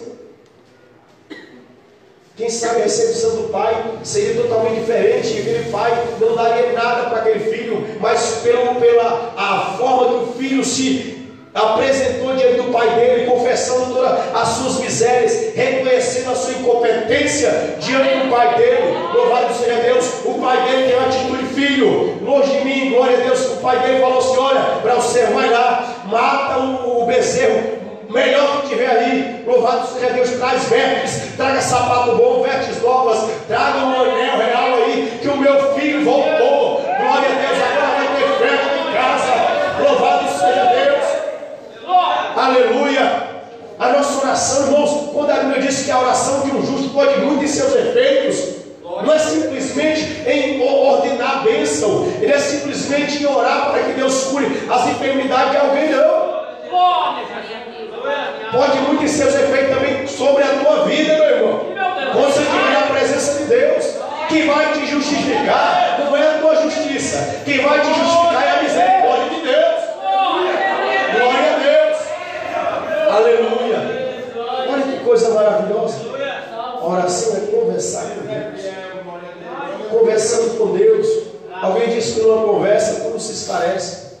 Quem sabe a recepção do pai seria totalmente diferente. Aquele pai não daria nada para aquele filho, mas pela a forma que o filho se apresentou diante do pai dele, confessando todas as suas misérias, reconhecendo a sua incompetência diante do pai dele. Louvado seja Deus. O pai dele tem uma atitude: filho, longe de mim, glória a Deus. O pai dele falou assim: olha, para o servo, vai lá, mata o bezerro melhor que tiver ali. Louvado seja Deus. Traz vertes, traga sapato bom, vertes novas, traga um anel real aí, que o meu filho voltou. Glória a Deus, agora vai ter festa em casa. Louvado seja Deus. Aleluia. A nossa oração, irmãos, quando a Bíblia diz que a oração de um justo pode muito em seus efeitos, não é simplesmente em ordenar a bênção, ele é simplesmente em orar para que Deus cure as enfermidades de alguém, não. Pode muito em seus efeitos também sobre a tua vida, meu irmão. Quando você estiver na presença de Deus, quem vai te justificar não é a tua justiça, quem vai te justificar é a misericórdia de Deus. Glória a Deus. Aleluia. Olha que coisa maravilhosa. A oração é conversar com Deus. Conversando com Deus. Alguém disse que numa conversa tudo se esclarece.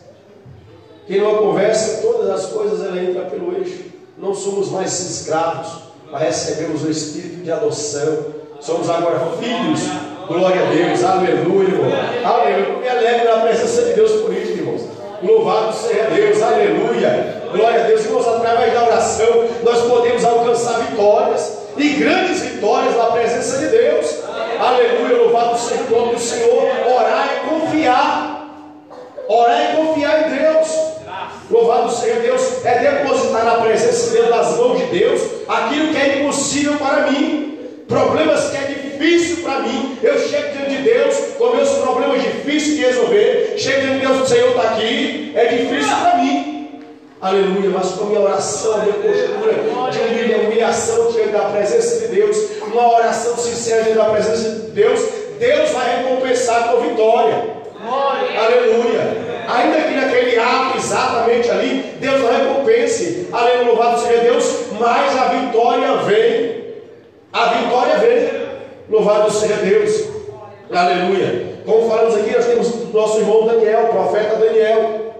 Que numa conversa todas as coisas ela entra pelo eixo. Não somos mais escravos, mas recebemos o espírito de adoção. Somos agora filhos. Glória a Deus. Aleluia, irmão. Aleluia. Me alegro na presença de Deus por isso, irmãos. Louvado seja Deus. Aleluia. Glória a Deus. Irmãos, através da oração nós podemos alcançar vitórias, e grandes vitórias na presença de Deus. Aleluia. Louvado seja o nome do Senhor. Orar é confiar. Orar é confiar em Deus. Louvado seja Deus. É depositar na presença de Deus, nas mãos de Deus, aquilo que é impossível para mim. Problemas que é difícil para mim, eu chego diante de Deus com meus problemas difíceis de resolver. Chego diante de Deus, o Senhor está aqui, é difícil para mim. Aleluia, mas com a minha oração, a minha postura de humilhação diante da presença de Deus, uma oração sincera diante da presença de Deus, Deus vai recompensar com vitória. Aleluia. Ainda que naquele ato exatamente ali, Deus não recompense. Aleluia, louvado seja Deus, mas a vitória vem. A vitória vem. Louvado seja Deus. Aleluia. Como falamos aqui, nós temos o nosso irmão Daniel, o profeta Daniel.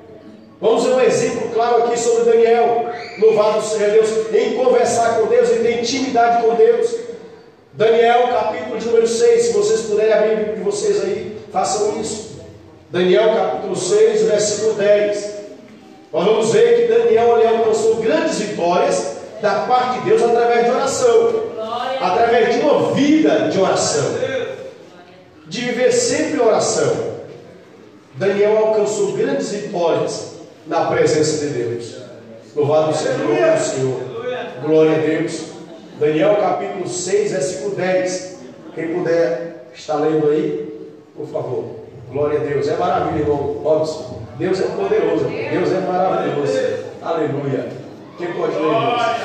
Vamos ver um exemplo claro aqui sobre Daniel. Louvado seja Deus, em conversar com Deus, em ter intimidade com Deus. Daniel, capítulo de número 6. Se vocês puderem abrir a Bíblia de vocês aí, façam isso. Daniel, capítulo 6, versículo 10. Nós vamos ver que Daniel alcançou grandes vitórias da parte de Deus através de oração. Através de uma vida de oração. De viver sempre em oração. Daniel alcançou grandes vitórias na presença de Deus. Louvado seja o nome do Senhor. Glória a Deus. Daniel capítulo 6, versículo 10. Quem puder estar lendo aí, por favor. Glória a Deus. É maravilha, irmão Robson. Deus é poderoso. Deus é maravilhoso. Aleluia. Quem pode ler, irmãos?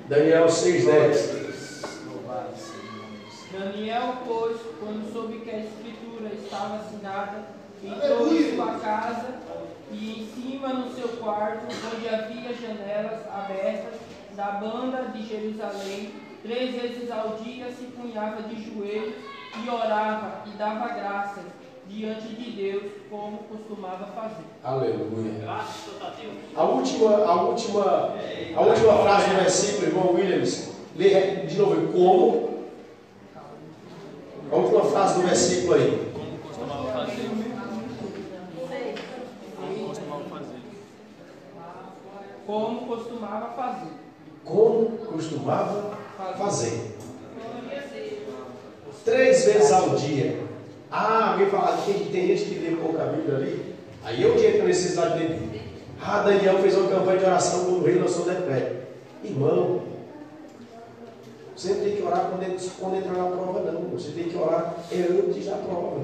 Daniel 6, 10. Daniel, pois, quando soube que a escritura estava assinada, entrou em sua casa e em cima no seu quarto, onde havia janelas abertas, da banda de Jerusalém, 3 vezes ao dia se punhava de joelhos e orava e dava graças diante de Deus, como costumava fazer. Aleluia. A última frase do versículo, irmão Williams, lê de novo, como? A última frase do versículo aí. Como costumava fazer. Como costumava fazer. 3 vezes ao dia. Alguém fala, tem gente que lê pouca Bíblia ali. Aí eu tinha necessidade de ler. Daniel fez uma campanha de oração quando o rei lançou o decreto. Irmão, você não tem que orar quando entrar na prova, não. Você tem que orar antes da prova.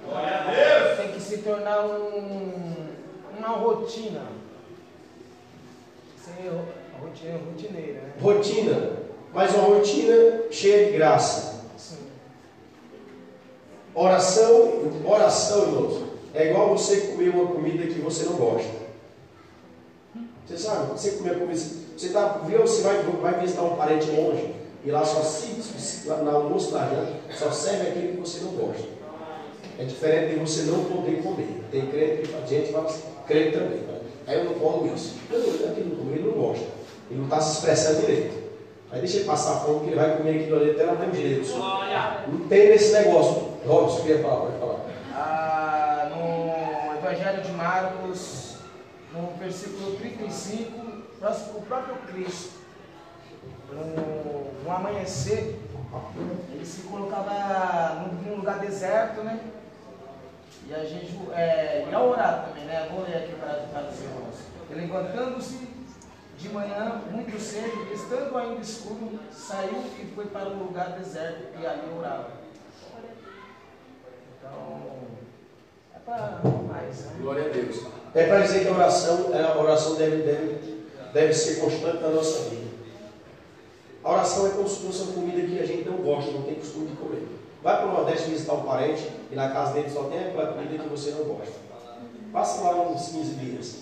Glória a Deus! Tem que se tornar uma rotina. Ser rotineira, né? Rotina, mas uma rotina cheia de graça. Sim. Oração, irmãos, é igual você comer uma comida que você não gosta. Você sabe, você comer comida, você vai visitar um parente longe e lá só no almoço da janta só serve aquilo que você não gosta. É diferente de você não poder comer. Tem crente que a gente fala assim, crente também. Aí eu não como isso. Ele não gosta. Ele não está se expressando direito. Aí deixa ele passar fome, que ele vai comer aquilo ali até na mão de Deus. Não tem esse negócio. Robson, queria falar, pode falar. No Evangelho de Marcos, no versículo 35, o próprio Cristo, no amanhecer, ele se colocava num lugar deserto, né? E a gente ia orar também, né? Vou ler aqui para os irmãos. Ele, levantando-se de manhã, muito cedo, estando ainda escuro, saiu e foi para um lugar deserto e ali orava. Então, é para mais, né? Glória a Deus. É para dizer que a oração deve ser constante na nossa vida. A oração é como se fosse uma comida que a gente não gosta, não tem costume de comer. Vai para o Nordeste visitar um parente e na casa dele só tem aquela comida que você não gosta. Passa lá uns 15 dias.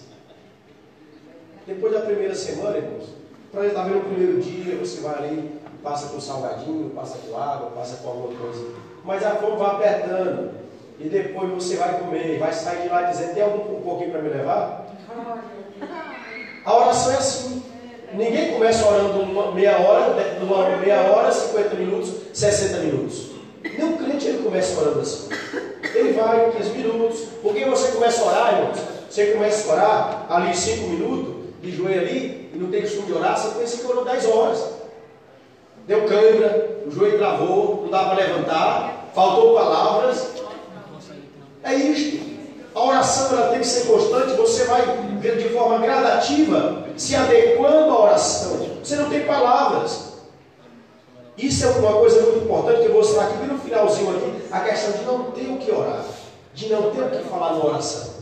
Depois da primeira semana, irmãos, para estar vendo o primeiro dia, você vai ali, passa com salgadinho, passa com água, passa com alguma coisa. Mas a fome vai apertando. E depois você vai comer, vai sair de lá dizendo, tem algum pouquinho para me levar? A oração é assim. Ninguém começa orando uma meia hora, 50 minutos, 60 minutos. Nenhum crente ele começa orando assim. Ele vai 15 minutos. Por que você começa a orar, irmãos? Você começa a orar ali 5 minutos, de joelho ali, e não tem costume de orar, você pensa que orou 10 horas. Deu câimbra, o joelho travou, não dá para levantar, faltou palavras. É isto. A oração ela tem que ser constante, você vai de forma gradativa se adequando à oração. Você não tem palavras. Isso é uma coisa muito importante que eu vou citar aqui no finalzinho aqui, a questão de não ter o que orar, de não ter o que falar na oração.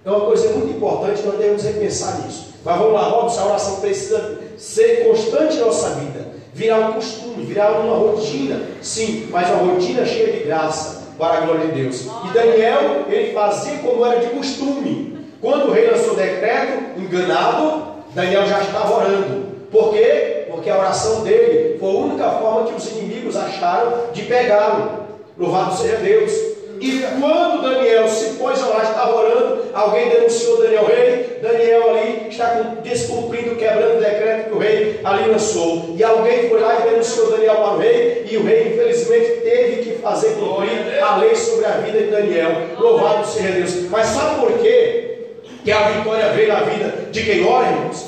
É uma coisa muito importante, nós devemos repensar nisso. Mas vamos lá, Robson, a oração precisa ser constante em nossa vida, virar um costume, virar uma rotina, sim, mas uma rotina cheia de graça, para a glória de Deus. E Daniel, ele fazia como era de costume. Quando o rei lançou o decreto, enganado, Daniel já estava orando. Por quê? Porque a oração dele foi a única forma que os inimigos acharam de pegá-lo. Louvado seja Deus. E quando Daniel se pôs a orar, estava orando, alguém denunciou Daniel ao rei. Daniel ali está descumprindo, quebrando o decreto que o rei ali lançou. E alguém foi lá e denunciou Daniel para o rei. E o rei, infelizmente, teve que fazer cumprir a lei sobre a vida de Daniel. Louvado seja Deus. Mas sabe por quê que a vitória veio na vida de quem ora, irmãos?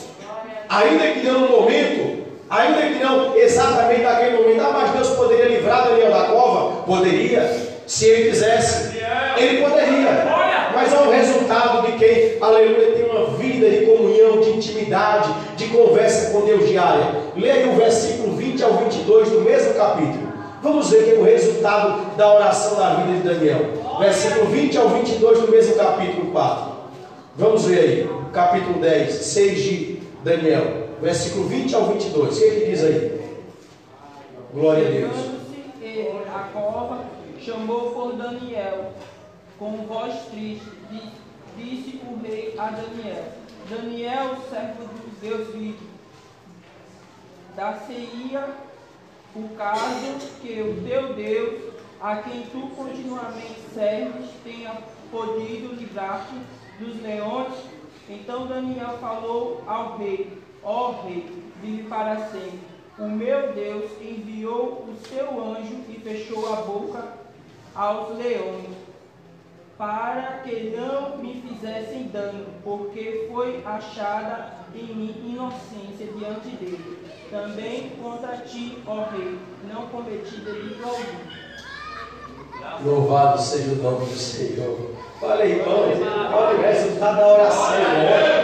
Ainda que não no momento, ainda que não exatamente naquele momento, mas Deus poderia livrar Daniel da cova? Poderia. Se ele quisesse, ele poderia. Mas é o resultado de quem, aleluia, tem uma vida de comunhão, de intimidade, de conversa com Deus diária. Leia o versículo 20 ao 22 do mesmo capítulo. Vamos ver que é o resultado da oração da vida de Daniel. Versículo 20 ao 22 do mesmo capítulo 4. Vamos ver aí, capítulo 10, 6 de Daniel. Versículo 20 ao 22. O que ele diz aí? Glória a Deus. A cova chamou por Daniel com voz triste, disse o rei a Daniel: Daniel, servo do Deus vivo, dar-se-ia o caso que o teu Deus, a quem tu continuamente serves, tenha podido livrar-te dos leões. Então Daniel falou ao rei: ó rei, vive para sempre. O meu Deus enviou o seu anjo e fechou a boca aos leões, para que não me fizessem dano, porque foi achada em mim inocência diante dele. Também contra ti, ó rei, não cometi delito algum. Louvado seja o nome do Senhor. Olha, irmãos, olha o resultado da oração.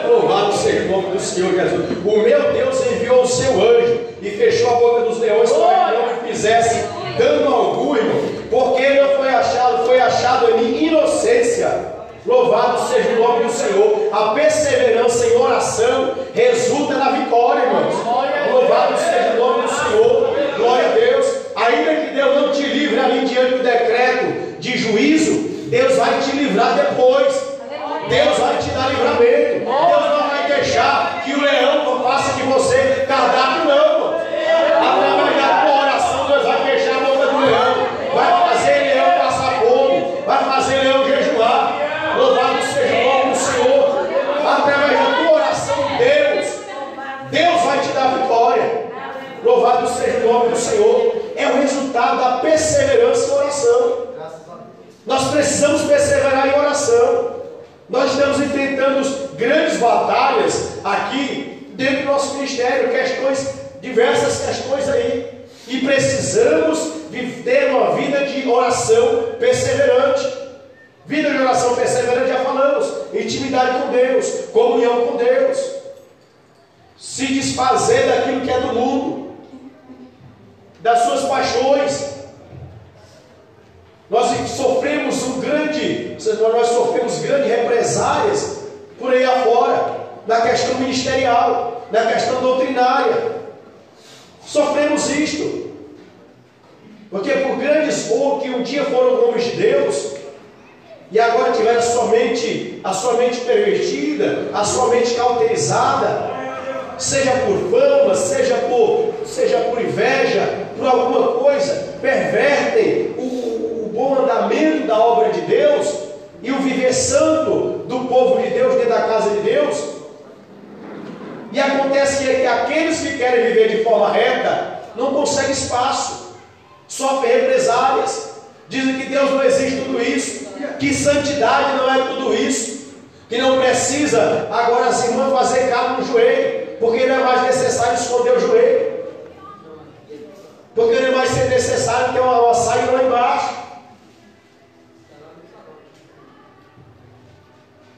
Louvado seja o nome do Senhor Jesus. O meu Deus enviou o seu anjo e fechou a boca dos leões para que não me fizesse dano algum, irmão. Porque não foi achado em mim inocência. Louvado seja o nome do Senhor. A perseverança em oração resulta na vitória, irmãos. Louvado seja o nome do Senhor. Glória a Deus. Ainda que Deus não te livre ali diante do decreto de juízo, Deus vai te livrar depois. Deus vai te dar livramento. Deus não vai deixar que o leão faça de você cardápio, não. Através da tua oração, Deus vai fechar a boca do leão. Vai fazer leão passar fome. Vai fazer leão jejuar. Louvado seja o nome do Senhor. Através da tua oração, Deus vai te dar vitória. Louvado seja o nome do Senhor. É o resultado da perseverança em oração. Nós precisamos perseverar em oração. Nós estamos enfrentando grandes batalhas aqui dentro do nosso ministério, diversas questões aí. E precisamos ter uma vida de oração perseverante. Vida de oração perseverante, já falamos. Intimidade com Deus, comunhão com Deus. Se desfazer daquilo que é do mundo, das suas paixões. Nós sofremos grandes represálias por aí afora, na questão ministerial, na questão doutrinária. Sofremos isto, porque por grandes ou que um dia foram homens de Deus, e agora tiveram a sua mente pervertida, a sua mente cauterizada, seja por fama, seja por inveja, por alguma coisa, pervertem o bom andamento da obra de Deus e o viver santo do povo de Deus dentro da casa de Deus. E acontece que aqueles que querem viver de forma reta não conseguem espaço, sofrem represálias, dizem que Deus não existe tudo isso, que santidade não é tudo isso, que não precisa agora as irmãs fazer cabo no joelho, porque não é mais necessário esconder o joelho, porque não é mais ser necessário ter uma saída lá embaixo.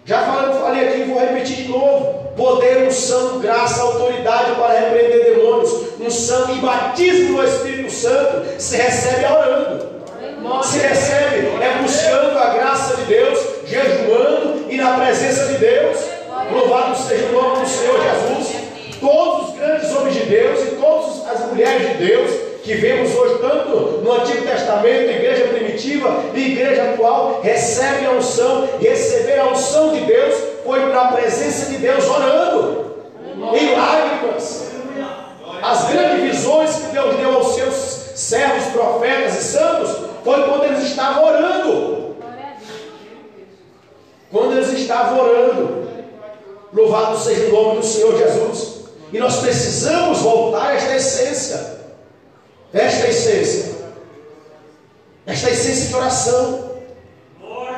Já falei aqui, vou repetir de novo. poder, unção, graça, autoridade para repreender demônios, unção e batismo do Espírito Santo se recebe orando, se recebe buscando a graça de Deus, jejuando e na presença de Deus. Louvado seja o nome do Senhor Jesus. Todos os grandes homens de Deus e todas as mulheres de Deus que vemos hoje, tanto no Antigo Testamento, igreja primitiva e igreja atual, recebem a unção. Receber a unção de Deus foi para a presença de Deus orando em lágrimas. As grandes visões que Deus deu aos seus servos, profetas e santos foi quando eles estavam orando. Quando eles estavam orando. Louvado seja o nome do Senhor Jesus. E nós precisamos voltar a esta essência. Esta essência de oração,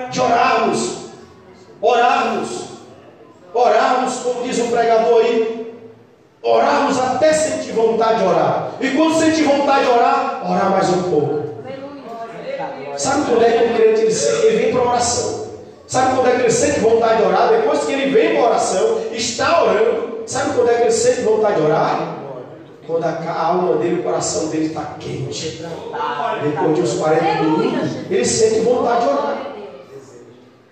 de orarmos, como diz um pregador aí, orarmos até sentir vontade de orar. E quando sentir vontade de orar, orar mais um pouco. Sabe quando é que o crente ele vem para a oração? Sabe quando é que ele sente vontade de orar? Depois que ele vem para a oração, está orando. Sabe quando é que ele sente vontade de orar? Quando a alma dele, o coração dele está quente. Depois de uns 40 minutos, ele sente vontade de orar.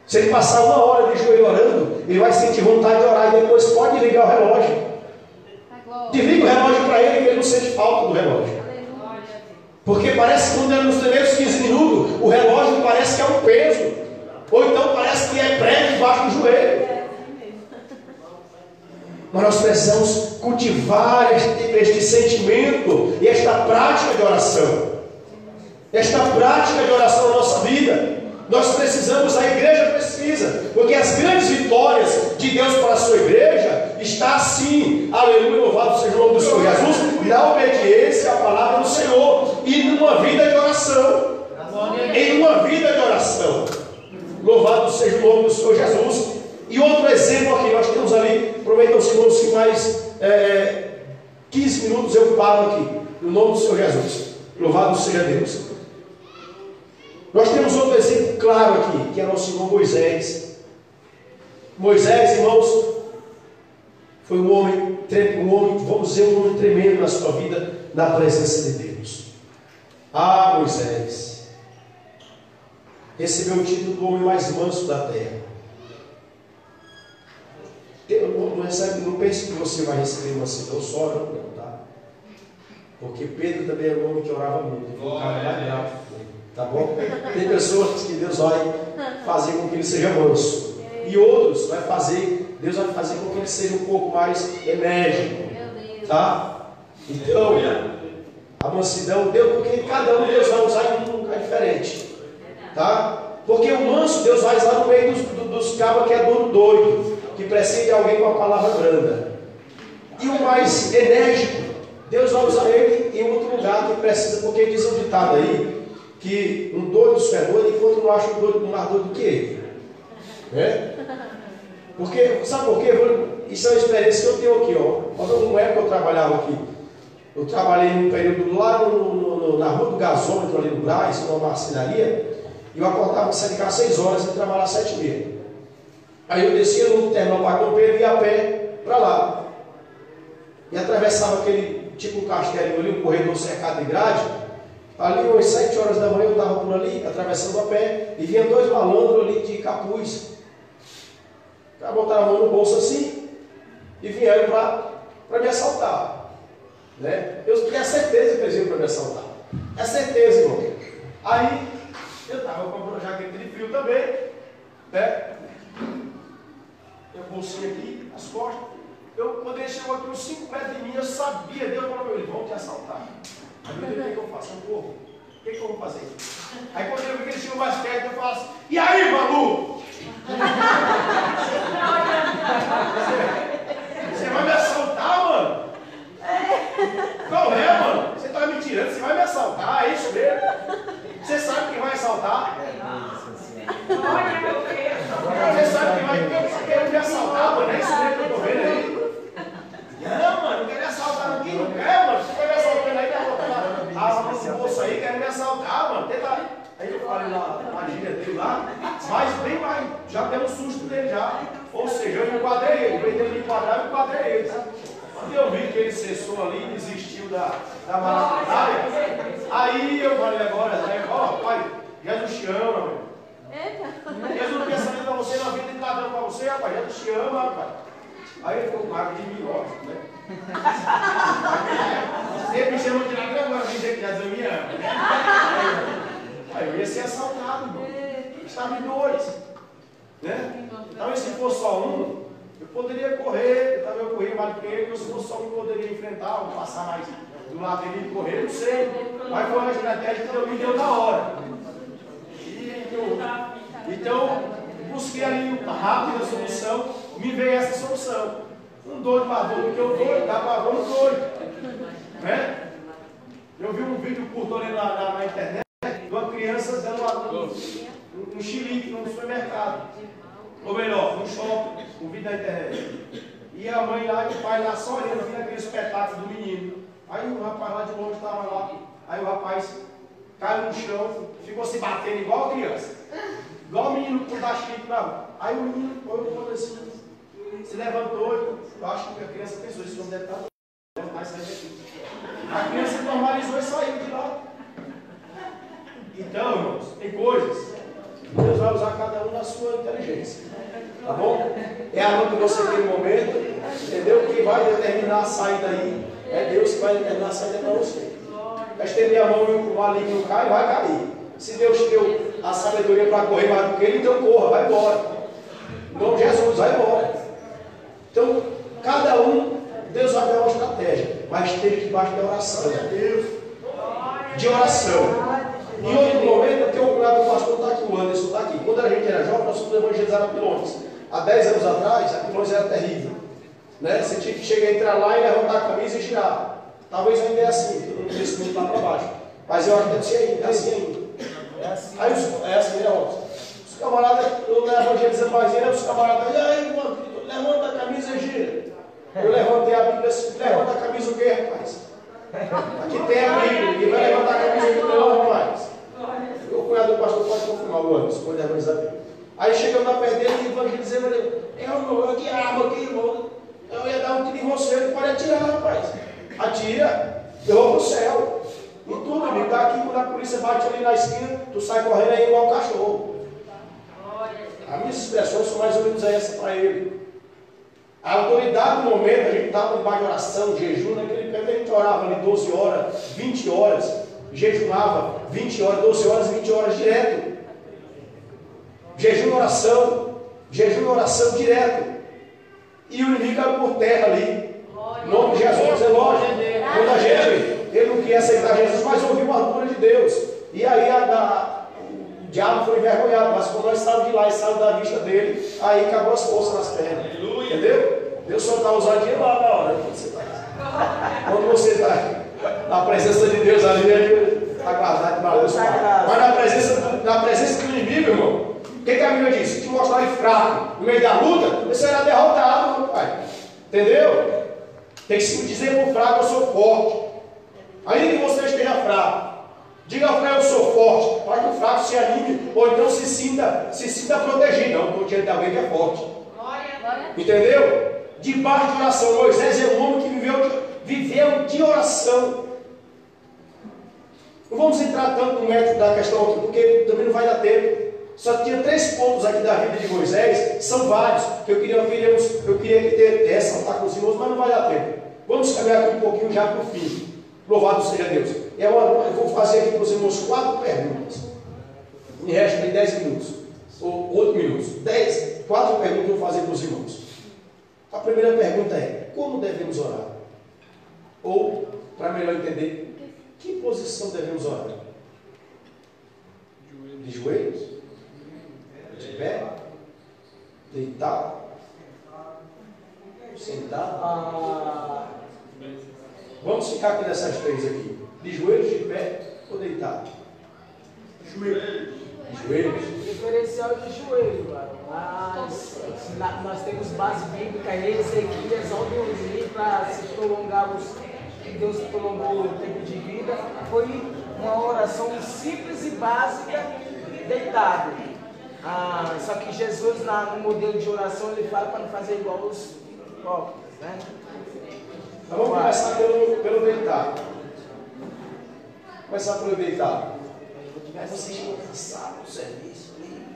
Se ele passar uma hora de joelho orando, ele vai sentir vontade de orar e depois pode ligar o relógio. Desliga o relógio para ele, que ele não sente falta do relógio. Porque parece que quando é nos primeiros 15 minutos, o relógio parece que é um peso. Ou então parece que é prego debaixo do joelho. Mas nós precisamos cultivar este sentimento e esta prática de oração. Esta prática de oração na nossa vida. Nós precisamos, a igreja precisa, porque as grandes vitórias de Deus para a sua igreja está assim, aleluia, louvado seja o nome do Senhor Jesus, na obediência à palavra do Senhor e numa vida de oração. Em uma vida de oração. Louvado seja o nome do Senhor Jesus. E outro exemplo aqui, nós temos ali, prometam os irmãos que mais 15 minutos eu paro aqui, no nome do Senhor Jesus. Louvado seja Deus. Nós temos outro exemplo claro aqui, que é nosso irmão Moisés. Moisés, irmãos, foi um homem, vamos dizer, um homem tremendo na sua vida, na presença de Deus. Ah, Moisés recebeu o título do homem mais manso da terra. Não pense que você vai receber mansidão só, não, tá? Porque Pedro também era um homem que orava muito. Foi um cara mais bravo, tá bom? Tem pessoas que Deus vai fazer com que ele seja manso. E outros Deus vai fazer com que ele seja um pouco mais enérgico. Tá? Então, a mansidão, porque cada um Deus vai usar em um lugar diferente. Tá? Porque o manso Deus vai usar no meio dos cabos que é doido, que precisa de alguém com a palavra branda. E o mais enérgico, Deus vai usar ele em outro lugar que precisa, porque diz um ditado aí, que um doido só é doido enquanto não acha um doido mais doido do que ele. Né? Porque, sabe por quê? Isso é uma experiência que eu tenho aqui, ó. Quando uma época eu trabalhava aqui, eu trabalhei num período lá na rua do gasômetro, ali no Brás, numa marcenaria, e eu acordava de sair de casa 6 horas e trabalhava às 7h30. Aí eu descia no terminal para Campeiro e ia a pé para lá. E atravessava aquele tipo um castelo ali, um corredor cercado de grade. Ali umas 7 horas da manhã eu estava por ali, atravessando a pé, e vinha 2 malandros ali de capuz. O cara botaram a mão no bolso assim e vieram para me assaltar. Né? Eu tinha certeza que eles iam para me assaltar. É certeza, irmão. Aí eu estava com uma jaqueta de frio também, né? Eu bolsinha aqui, as costas. Quando ele chegou aqui uns 5 metros de mim, eu sabia, Deus falou, eles vão te assaltar. Aí eu falei, o que eu faço? Eu corro. O que eu vou fazer? Aí quando eu vi que ele chegou mais perto, eu falo assim, e aí, Malu? Você vai me assaltar, mano? Qual é, mano? Você tá me tirando, você vai me assaltar, é isso mesmo? Você sabe quem vai assaltar? Você sabe quem vai me assaltar, mano? É isso mesmo que eu tô vendo aí? Não, mano, não quer me assaltar aqui, não quer, mano? Você vai me assaltando aí, quer botar lá no bolso aí, quer me assaltar, mano? Tenta. Aí eu falei lá, na gíria dele lá, mas bem susto nele já. Ou seja, eu enquadrei ele, veio dele me enquadrar, eu enquadrei ele. Quando eu vi que ele cessou ali e desistiu da maracutaia, aí eu falei agora, ó, pai, Jesus te ama, meu. Jesus não quer saber pra você na vida de ladrão pra você, rapaz, Jesus te ama, rapaz. Aí ele ficou com raiva de mim, lógico, né? Ele me chamou de ladrão, agora vem dizer que Jesus me ama. Aí eu ia ser assaltado, irmão. Estava em dois. Né? Então, se fosse só um, eu poderia correr, talvez eu corria mais do que ele, ou se fosse só um, eu poderia enfrentar, ou passar mais do lado dele e correr, não sei. Mas foi uma estratégia que Deus me deu na hora. Então, busquei ali uma rápida solução, me veio essa solução. Um doido mais doido que eu doido, dá pavor no doido. Né? Eu vi um vídeo curto ali na internet de uma criança dando um xilique no supermercado. Ou melhor, no shopping, um vídeo na internet. E a mãe lá e o pai lá só olhando, vindo aquele espetáculo do menino. Aí o rapaz lá de longe estava lá. Aí o rapaz caiu no chão, ficou se batendo igual a criança. Igual o menino por dar xilique na rua. Aí o menino foi assim, se levantou. Eu acho que a criança pensou, esse homem deve estar doido. Vai sair daqui. A criança normalizou e saiu de lá. Então, irmãos, tem coisas que Deus vai usar cada um na sua inteligência. Tá bom? É a luta que você tem no momento, entendeu? Quem vai determinar a saída aí é Deus que vai determinar a saída para você. Vai estender a mão e o maligno cai, vai cair. Se Deus te deu a sabedoria para correr mais do que ele, então corra, vai embora. Em nome de Jesus, vai embora. Então, cada um, Deus vai dar uma estratégia, mas esteja debaixo da oração. De oração. Em outro momento, porque o cunhado do pastor está aqui, o Anderson está aqui. Quando a gente era jovem, nós fomos evangelizar a Pilões. Há 10 anos atrás, a Pilões era terrível. Né? Você tinha que chegar, entrar lá e levantar a camisa e girar. Talvez ainda é assim, eu não sei se muito lá para baixo. Mas eu acho que deve ser ainda, é assim ainda. Aí, é assim, né, óbvio. Os camaradas, eu não evangelizando mais ele, os camaradas, e aí, mano, levanta a camisa e gira. Eu levantei a Bíblia assim, levanta a camisa o quê, rapaz? Aqui tem a Bíblia, ninguém vai levantar a camisa aqui não, rapaz. O cunhado do pastor pode confirmar o ano, pode evangelizar a Bíblia. Aí chegamos na perto dele e evangelizei, eu falei, que arma aqui, irmão. Eu ia dar um tiro em você, ele pode atirar, rapaz. Atira, eu vou pro céu. E tudo, amigo, tá aqui, quando a polícia bate ali na esquina, tu sai correndo aí igual um cachorro. As minhas expressões são mais ou menos essa para ele. A autoridade do momento, a gente estava debaixo de oração, jejum, naquele período a gente orava ali 12 horas, 20 horas, jejumava 20 horas, 12 horas, 20 horas direto. Jejum e oração direto. E o inimigo caiu por terra ali. Em nome de Jesus, é lógico. Quando a gente, ele não queria aceitar Jesus, mas ouviu a armadura de Deus. E aí o diabo foi envergonhado, mas quando nós saímos de lá e saímos da vista dele, aí acabou as forças nas pernas. Entendeu? Deus só está usando dinheiro lá na hora. Quando você está na presença de Deus ali, ele está guardado para Deus. Mas na presença do inimigo, irmão, o que a Bíblia diz? Se te mostrar ele fraco no meio da luta, você será derrotado, meu pai. Entendeu? Tem que se dizer por fraco, eu sou forte. Ainda que você esteja fraco, diga ao fraco, eu sou forte, para que o fraco se anime, ou então se sinta protegido. Não, estou diante de alguém que é forte. Entendeu? Debaixo de oração. Moisés é um homem que viveu de oração. Não vamos entrar tanto no método da questão aqui, porque também não vai dar tempo. Só tinha 3 pontos aqui da vida de Moisés, são vários, que eu queria ter ressaltar com os irmãos, mas não vai dar tempo. Vamos caminhar aqui um pouquinho já para o fim. Louvado seja Deus. Eu vou fazer aqui para os irmãos 4 perguntas. Me resta de 10 minutos, ou 8 minutos. 4 perguntas que eu vou fazer para os irmãos. A primeira pergunta é: como devemos orar? Ou, para melhor entender, que posição devemos orar? De joelhos? De pé? Deitado? Sentado? Vamos ficar aqui nessas 3 aqui. De joelhos, de pé ou deitado? Joelhos. De joelhos. Diferencial de joelho, mas nós temos base bíblica em Ezequias, onde eu li para se prolongar Deus prolongou o tempo de vida. Foi uma oração simples e básica, deitado. Só que Jesus, no modelo de oração, ele fala para não fazer igual os hipócritas, né? Então vamos começar pelo deitado. Começar pelo deitado. Você chegou cansado do serviço,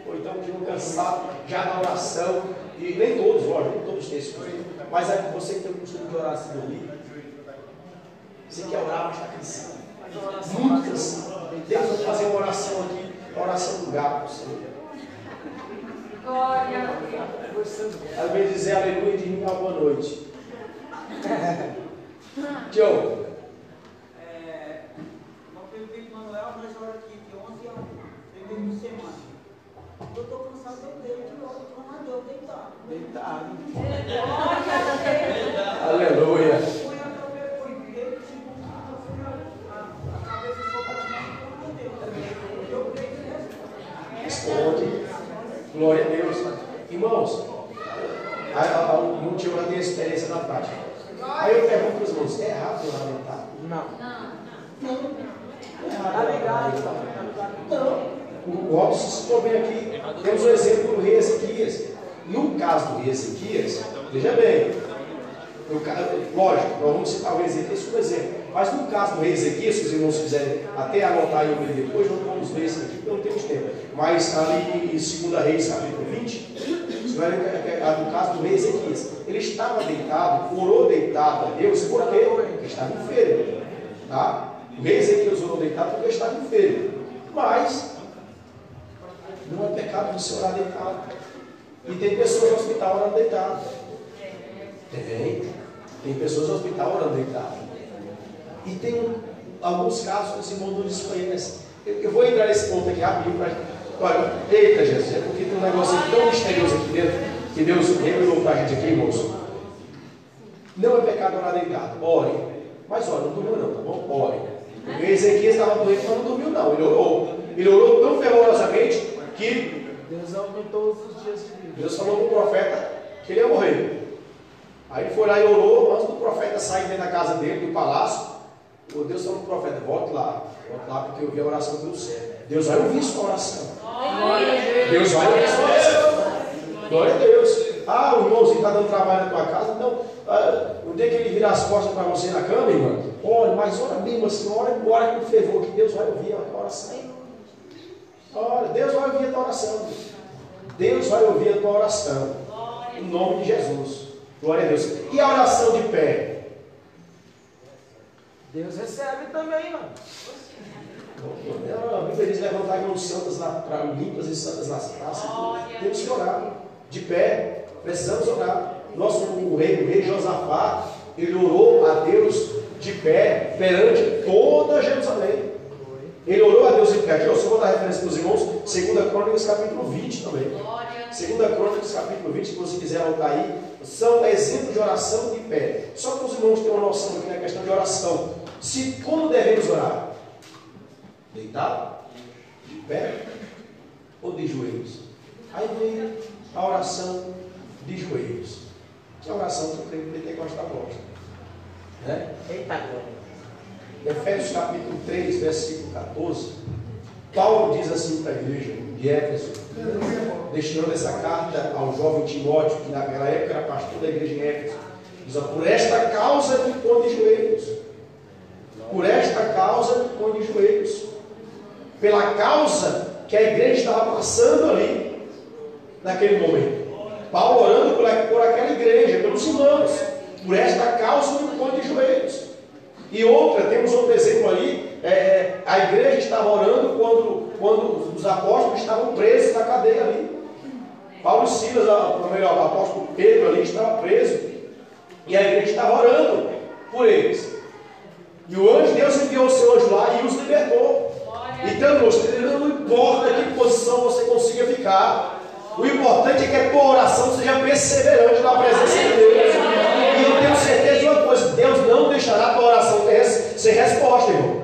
ou então chegou cansado já da oração, e nem todos, lógico, nem todos têm esse costume, mas é você que tem o costume de orar assim dormir. Você quer orar, mas está cansado. Muito cansado. Deus vai fazer uma oração aqui, a oração do gato, Senhor. Ela vem dizer aleluia de mim, uma boa noite. Tchau. Manuel, nós oramos aqui de 11 a 1, primeiro de semana. Eu estou cansado de Deus, de outro, como a Deus, deitado. Deitado. Aleluia. Fui a cabeça sobre a Deus. Eu creio que Responde. Glória a Deus. Irmãos, não tinha uma experiência na prática. Aí eu pergunto para os irmãos, é errado orar deitado? Não. Tá ligado, não. O Robson citou bem aqui. Temos o exemplo do rei Ezequias. No caso do rei Ezequias, veja bem, lógico, nós vamos citar o rei Ezequias como exemplo. Mas no caso do rei Ezequias, se os irmãos quiserem até anotar aí o livro depois, não vamos ler isso aqui porque não temos tempo. Mas ali em 2 Reis, capítulo 20, no caso do rei Ezequias, ele estava deitado, orou deitado a Deus, por quê? Porque ele estava enfermo. Tá? O rei Ezequias orou deitado porque estava enfermo. Mas não é pecado você orar deitado. E tem pessoas no hospital orando deitado. Tem pessoas no hospital orando deitado. E tem alguns casos que os irmãos não desconhecem. Eu vou entrar nesse ponto aqui rapidinho para. Olha, eita Jesus, é porque tem um negócio tão misterioso aqui dentro que Deus revelou para a gente aqui, irmãos. Não é pecado orar deitado. Ore. Mas olha, não dormiu não, tá bom? Ore. O rei Ezequias estava doente, mas não dormiu não. Ele orou. Ele orou tão fervorosamente que Deus aumentou os dias de vida. Deus falou para o profeta que ele ia morrer. Aí ele foi lá e orou, antes do profeta sair dentro da casa dele, do palácio. Deus falou para o profeta, volte lá, porque eu vi a oração do céu. Deus vai ouvir sua oração. Deus vai ouvir sua oração. Glória a Deus. O irmãozinho está dando trabalho na tua casa, então, o dia que ele virar as costas para você na cama, irmã, olha, mas ora mesmo assim, ora com fervor, que Deus vai ouvir a tua oração. Olha, Deus vai ouvir a tua oração. Deus vai ouvir a tua oração. Em nome de Jesus. Glória a Deus. E a oração de pé? Deus recebe também, mano. A Bíblia diz levantar mãos santas para limpas e santas nas praças. Temos que orar. De pé, precisamos orar. O rei Josafá, ele orou a Deus de pé perante toda Jerusalém. Ele orou a Deus de pé. Eu só vou dar referência para os irmãos, 2 Crônicas capítulo 20 também. 2 Crônicas capítulo 20, se você quiser anotar aí, são exemplos de oração de pé. Só para os irmãos terem uma noção aqui na questão de oração. Como devemos orar? Deitado? De pé? Ou de joelhos? Aí vem a oração de joelhos. Que é a oração que eu creio que o pentecostal gosta. Né? Eita, glória. Efésios capítulo 3, versículo 14, Paulo diz assim para a igreja de Éfeso, destinando essa carta ao jovem Timóteo, que naquela época era pastor da igreja de Éfeso, diz: por esta causa me põe de joelhos, por esta causa me põe de joelhos, pela causa que a igreja estava passando ali, naquele momento. Paulo orando por aquela igreja, pelos irmãos, por esta causa me põe de joelhos. E temos outro exemplo ali, a igreja estava orando quando os apóstolos estavam presos na cadeia ali. Paulo e Silas, o apóstolo Pedro ali estava preso, e a igreja estava orando por eles. E o anjo de Deus enviou o seu anjo lá e os libertou. Então, não importa que posição você consiga ficar, o importante é que a tua oração seja perseverante na presença de Deus. E eu tenho certeza de uma coisa: Deus não deixará a tua oração sem resposta, irmão.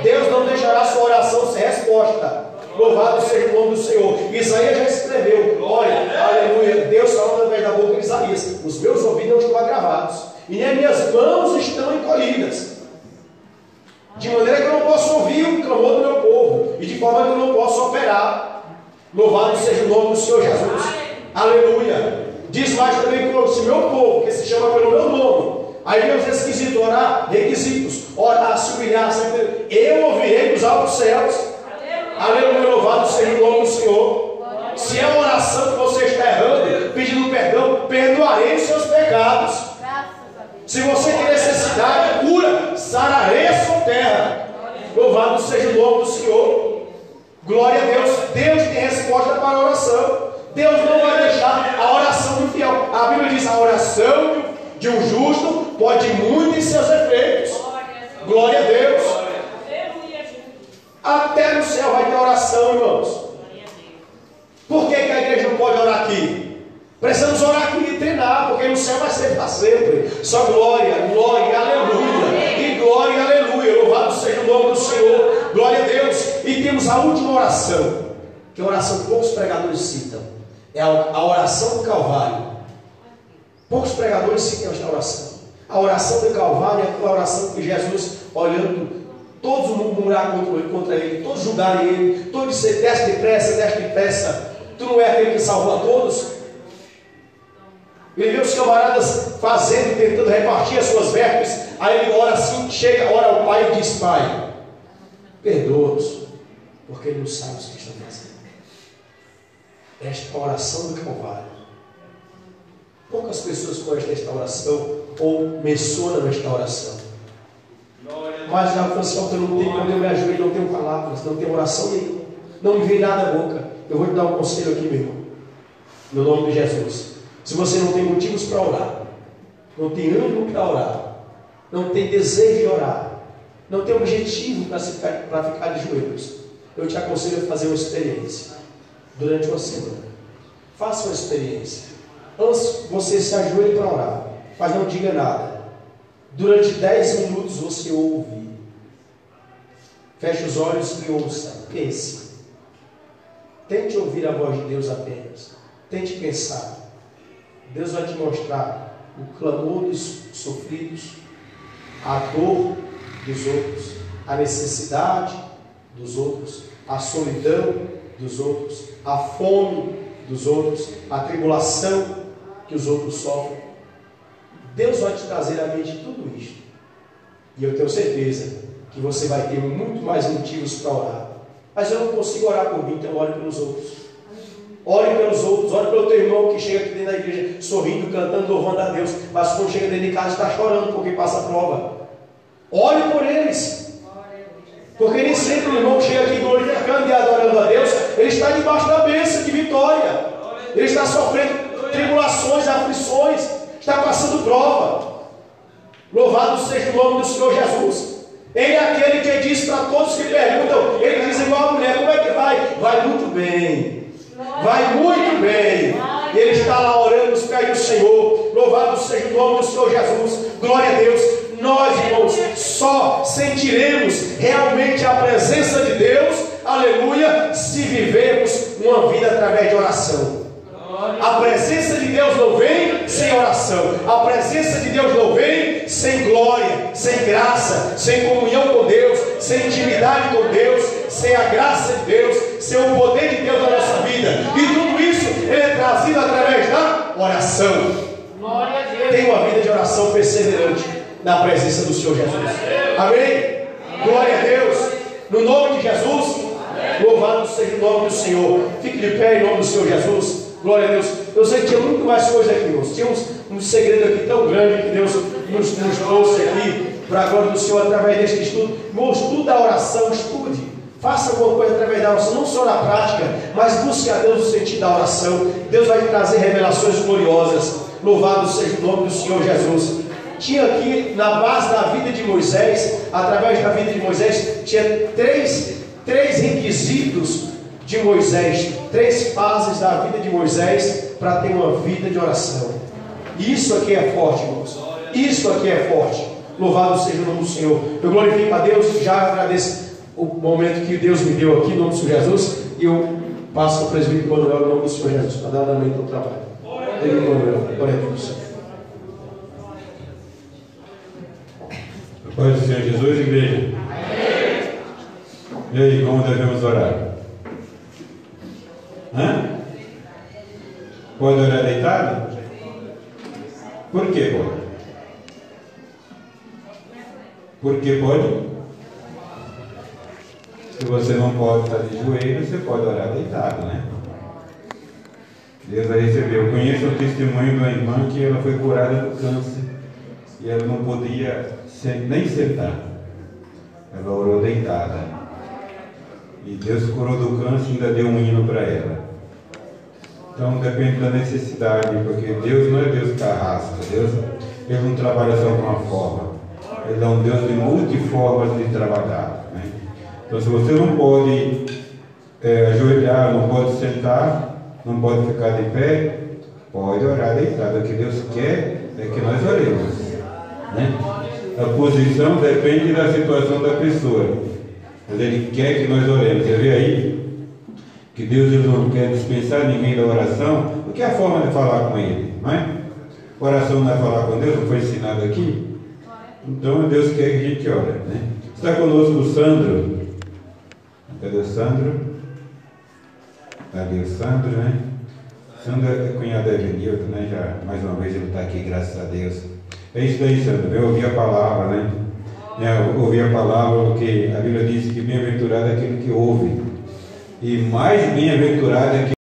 Deus não deixará a sua oração sem resposta. Louvado seja o nome do Senhor. Isaías já escreveu, olha, aleluia, Deus falando através da boca de Isaías: os meus ouvidos não estão agravados, e nem as minhas mãos estão encolhidas, de maneira que eu não posso ouvir o clamor do meu povo, e de forma que eu não posso operar. Louvado seja o nome do Senhor Jesus. Aleluia. Diz mais também que se meu povo, que se chama pelo meu nome, aí vem os requisitos, orar, requisitos, orar, se humilhar, sempre, eu ouvirei dos altos céus. Aleluia, louvado seja o nome do Senhor. Se é uma oração que você está errando, pedindo perdão, perdoarei os seus pecados. Se você tem necessidade, cura, sararei a sua terra. Louvado seja o nome do Senhor. Glória a Deus. Deus tem resposta para a oração. Deus não vai deixar a oração do fiel. A Bíblia diz: a oração de um justo pode muito em seus efeitos. Glória a Deus. Até no céu vai ter oração, irmãos. Por que a igreja não pode orar aqui? Precisamos orar aqui e treinar, porque no céu vai ser para sempre. Só glória, glória, aleluia. E glória, aleluia. Louvado seja o nome do Senhor. Glória a Deus. E temos a última oração, que é a oração que poucos pregadores citam. É a oração do Calvário. Poucos pregadores citam esta oração. A oração do Calvário é aquela oração que Jesus, olhando todos murmurar contra ele, todos julgarem ele, todos dizer: desce depressa, tu não é aquele que salvou a todos? Ele vê os camaradas fazendo, tentando repartir as suas vermes. Aí ele ora assim, chega, ora ao Pai e diz: Pai, perdoa-os, porque eles não sabem o que estão fazendo. Esta é a oração do Calvário. Poucas pessoas conhecem esta oração ou mencionam esta oração. Mas já falou assim: eu não tenho, quando eu me ajoelho, não tenho palavras, não tenho oração nenhuma, não me vem nada à boca. Eu vou te dar um conselho aqui, meu irmão, no nome de Jesus. Se você não tem motivos para orar, não tem ânimo para orar, não tem desejo de orar, não tem objetivo para ficar de joelhos, eu te aconselho a fazer uma experiência durante uma semana. Faça uma experiência. Antes você se ajoelhe para orar, mas não diga nada. Durante 10 minutos você ouve. Feche os olhos e ouça. Pense. Tente ouvir a voz de Deus apenas. Tente pensar. Deus vai te mostrar o clamor dos sofridos, a dor dos outros, a necessidade dos outros, a solidão dos outros, a fome dos outros, a tribulação que os outros sofrem. Deus vai te trazer à mente tudo isto. E eu tenho certeza que você vai ter muito mais motivos para orar. Mas eu não consigo orar por mim, então ore pelos outros. Ore pelos outros, ore pelo teu irmão que chega aqui dentro da igreja, sorrindo, cantando, louvando a Deus, mas quando chega dentro de casa está chorando porque passa a prova. Ore por eles. Porque nem sempre o irmão que chega aqui glorificando e adorando a Deus, ele está debaixo da bênção de vitória. Ele está sofrendo tribulações, aflições, está passando prova. Louvado seja o nome do Senhor Jesus. Ele é aquele que diz para todos que perguntam, ele diz igual a mulher: como é que vai? Vai muito bem. Vai muito bem. Ele está lá orando nos pés do Senhor. Louvado seja o nome do Senhor Jesus. Glória a Deus. Nós, irmãos, só sentiremos realmente a presença de Deus, aleluia, se vivermos uma vida através de oração. A presença de Deus não vem sem oração. A presença de Deus não vem sem glória, sem graça, sem comunhão com Deus, sem intimidade com Deus, sem a graça de Deus, sem o poder de Deus na nossa vida. E tudo isso é trazido através da oração. Tenha uma vida de oração perseverante na presença do Senhor Jesus. Amém? Glória a Deus. No nome de Jesus, louvado seja o nome do Senhor. Fique de pé em nome do Senhor Jesus. Glória a Deus. Eu sei que tinha muito mais coisa aqui, irmãos. Tinha um segredo aqui tão grande que Deus nos trouxe aqui para a glória do Senhor através deste estudo. Irmão, estuda a oração, estude. Faça alguma coisa através da oração, não só na prática, mas busque a Deus no sentido da oração. Deus vai te trazer revelações gloriosas. Louvado seja o nome do Senhor Jesus. Tinha aqui na base da vida de Moisés, através da vida de Moisés, tinha três requisitos de Moisés, 3 fases da vida de Moisés para ter uma vida de oração. E isso aqui é forte, irmãos. Isso aqui é forte. Louvado seja o nome do Senhor. Eu glorifico a Deus, já agradeço o momento que Deus me deu aqui, em nome do Senhor Jesus, e eu passo ao presbítero Manuel, em nome do Senhor Jesus, para dar andamento ao trabalho. Manuel, glória a Deus. Pai do Senhor Jesus, igreja. E aí, como devemos orar? Pode orar deitado? Por que pode? Por que pode? Se você não pode estar de joelhos, você pode orar deitado, né? Deus vai receber. Eu conheço o testemunho de uma irmã que ela foi curada do câncer e ela não podia nem sentar. Ela orou deitada. E Deus curou do câncer e ainda deu um hino para ela. Então depende da necessidade, porque Deus não é Deus que arrasta. Deus ele não trabalha só com uma forma. Ele é um Deus de multiformas de trabalhar, né? Então se você não pode ajoelhar, não pode sentar, não pode ficar de pé, pode orar deitado. O que Deus quer é que nós oremos, né? A posição depende da situação da pessoa, mas Ele quer que nós oremos. Você vê aí que Deus não quer dispensar ninguém da oração, porque é a forma de falar com Ele, não é? Oração não é falar com Deus, não foi ensinado aqui? Então Deus quer que a gente ore, né? Está conosco o Sandro. Cadê o Sandro? Ali o Sandro, né? Sandro é cunhado da Evenilton, né? Já, mais uma vez ele está aqui, graças a Deus. É isso daí, Sandro. Eu ouvi a palavra, né? Eu ouvi a palavra porque a Bíblia diz que bem-aventurado é aquele que ouve. E mais bem-aventurado é aquele